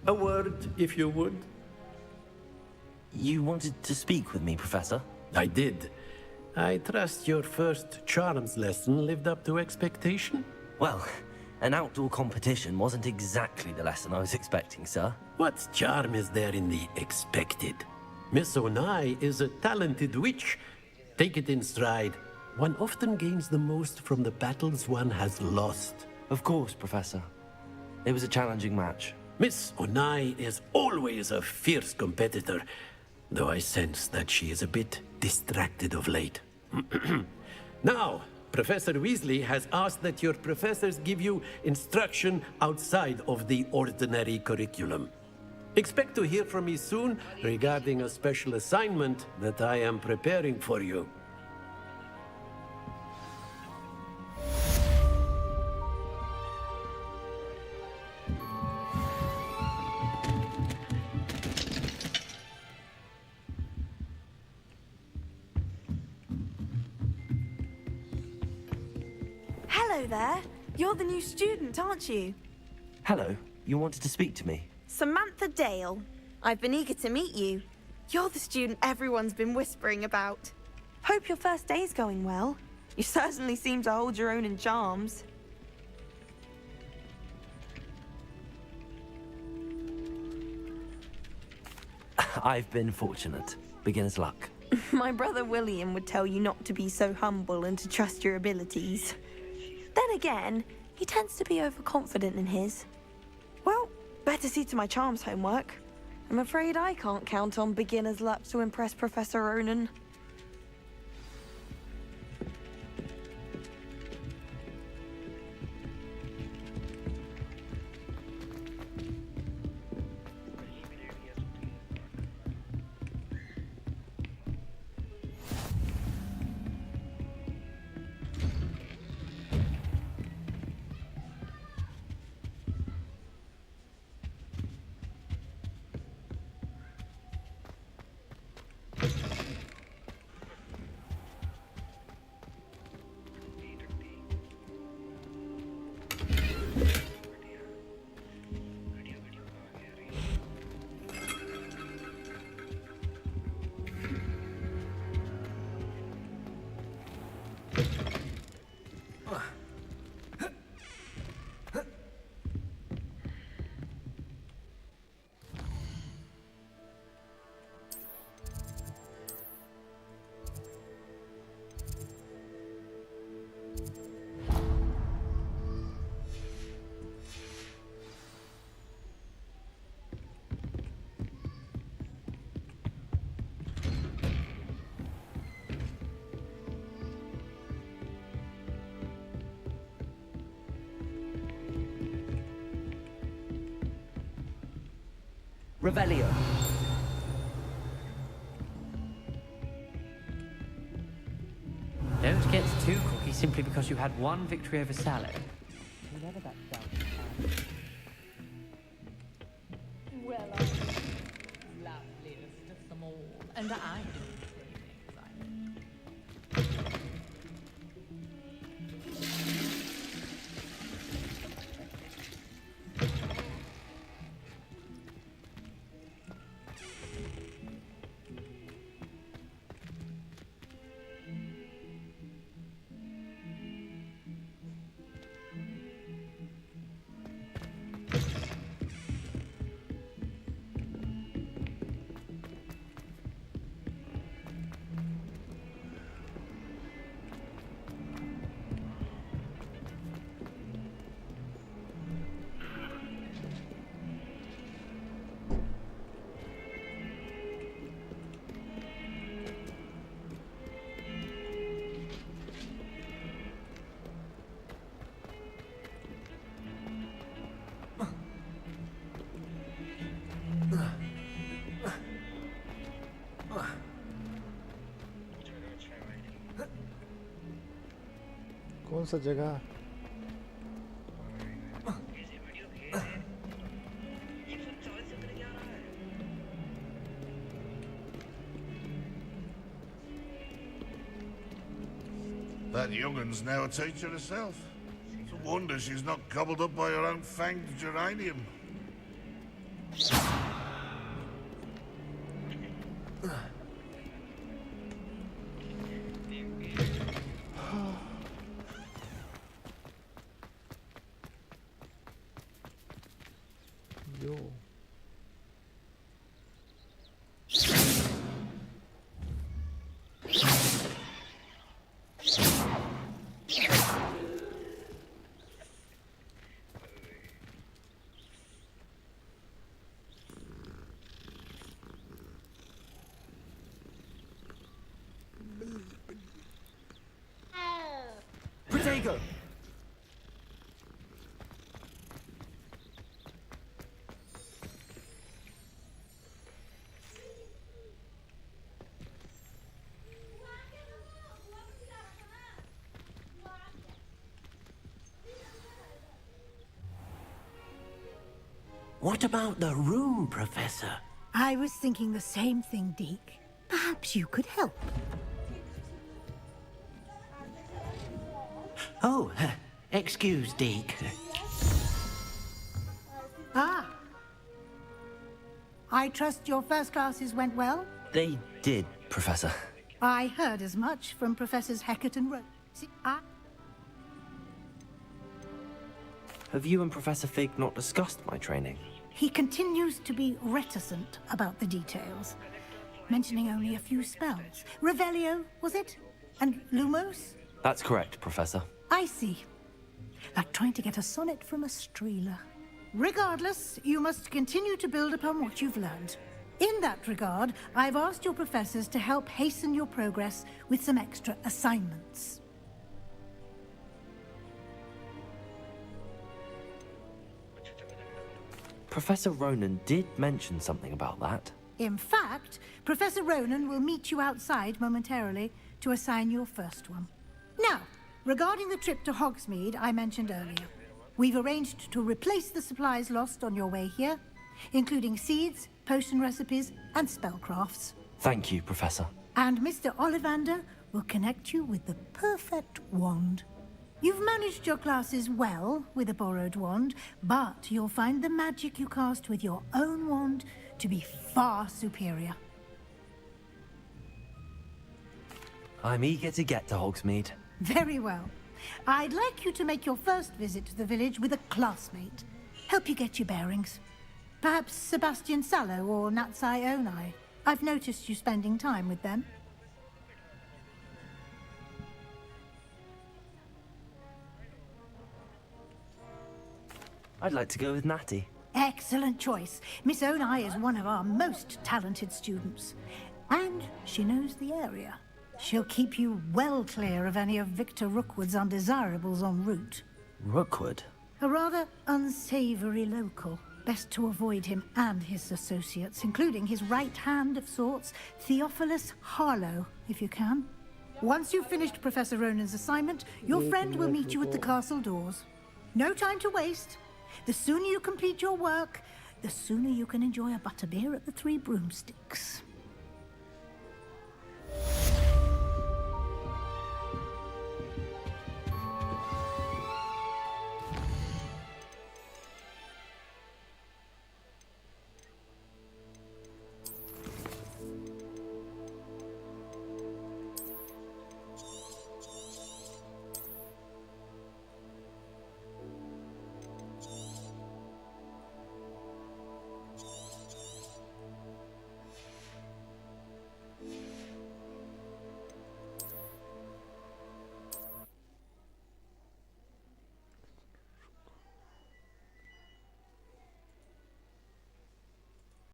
A word, if you would. You wanted to speak with me, Professor? I did. I trust your first charms lesson lived up to expectation? Well, an outdoor competition wasn't exactly the lesson I was expecting, sir. What charm is there in the expected? Miss Onai is a talented witch. Take it in stride. One often gains the most from the battles one has lost. Of course, Professor. It was a challenging match. Miss Onai is always a fierce competitor, though I sense that she is a bit distracted of late. Now, Professor Weasley has asked that your professors give you instruction outside of the ordinary curriculum. Expect to hear from me soon regarding a special assignment that I am preparing for you. Hello there. You're the new student, aren't you? Hello, you wanted to speak to me? Samantha Dale. I've been eager to meet you. You're the student everyone's been whispering about. Hope your first day's going well. You certainly seem to hold your own in charms. I've been fortunate. Beginner's luck. My brother William would tell you not to be so humble and to trust your abilities. Then again, he tends to be overconfident in his. Well, better see to my charms homework. I'm afraid I can't count on beginner's luck to impress Professor Ronan. Revelio. Don't get too cocky simply because you had one victory over salad. Whatever that sounds. Well, I'm the loveliest of them all, and I do कौन सा जगह? That youngun's now a teacher herself. It's a wonder she's not gobbled up by her own fanged geranium. Yo. Protego! What about the room, Professor? I was thinking the same thing, Deke. Perhaps you could help. Oh, excuse, Deke. Ah. I trust your first classes went well? They did, Professor. I heard as much from Professors Hecat and Rowe. Have you and Professor Fig not discussed my training? He continues to be reticent about the details, mentioning only a few spells. Revelio, was it? And Lumos? That's correct, Professor. I see. like trying to get a sonnet from a streeler. Regardless, you must continue to build upon what you've learned. In that regard, I've asked your professors to help hasten your progress with some extra assignments. Professor Ronan did mention something about that. In fact, Professor Ronan will meet you outside momentarily to assign your first one. Now, regarding the trip to Hogsmeade I mentioned earlier, we've arranged to replace the supplies lost on your way here, including seeds, potion recipes, and spellcrafts. Thank you, Professor. And Mr. Ollivander will connect you with the perfect wand. You've managed your classes well with a borrowed wand, but you'll find the magic you cast with your own wand to be far superior. I'm eager to get to Hogsmeade. Very well. I'd like you to make your first visit to the village with a classmate. Help you get your bearings. Perhaps Sebastian Sallow or Natsai Onai. I've noticed you spending time with them. I'd like to go with Natty. Excellent choice. Miss Onai is one of our most talented students. And she knows the area. She'll keep you well clear of any of Victor Rookwood's undesirables en route. Rookwood? A rather unsavory local. Best to avoid him and his associates, including his right hand of sorts, Theophilus Harlow, if you can. Once you've finished Professor Ronan's assignment, your friend will meet you at the castle doors. No time to waste. The sooner you complete your work, the sooner you can enjoy a butterbeer at the Three Broomsticks.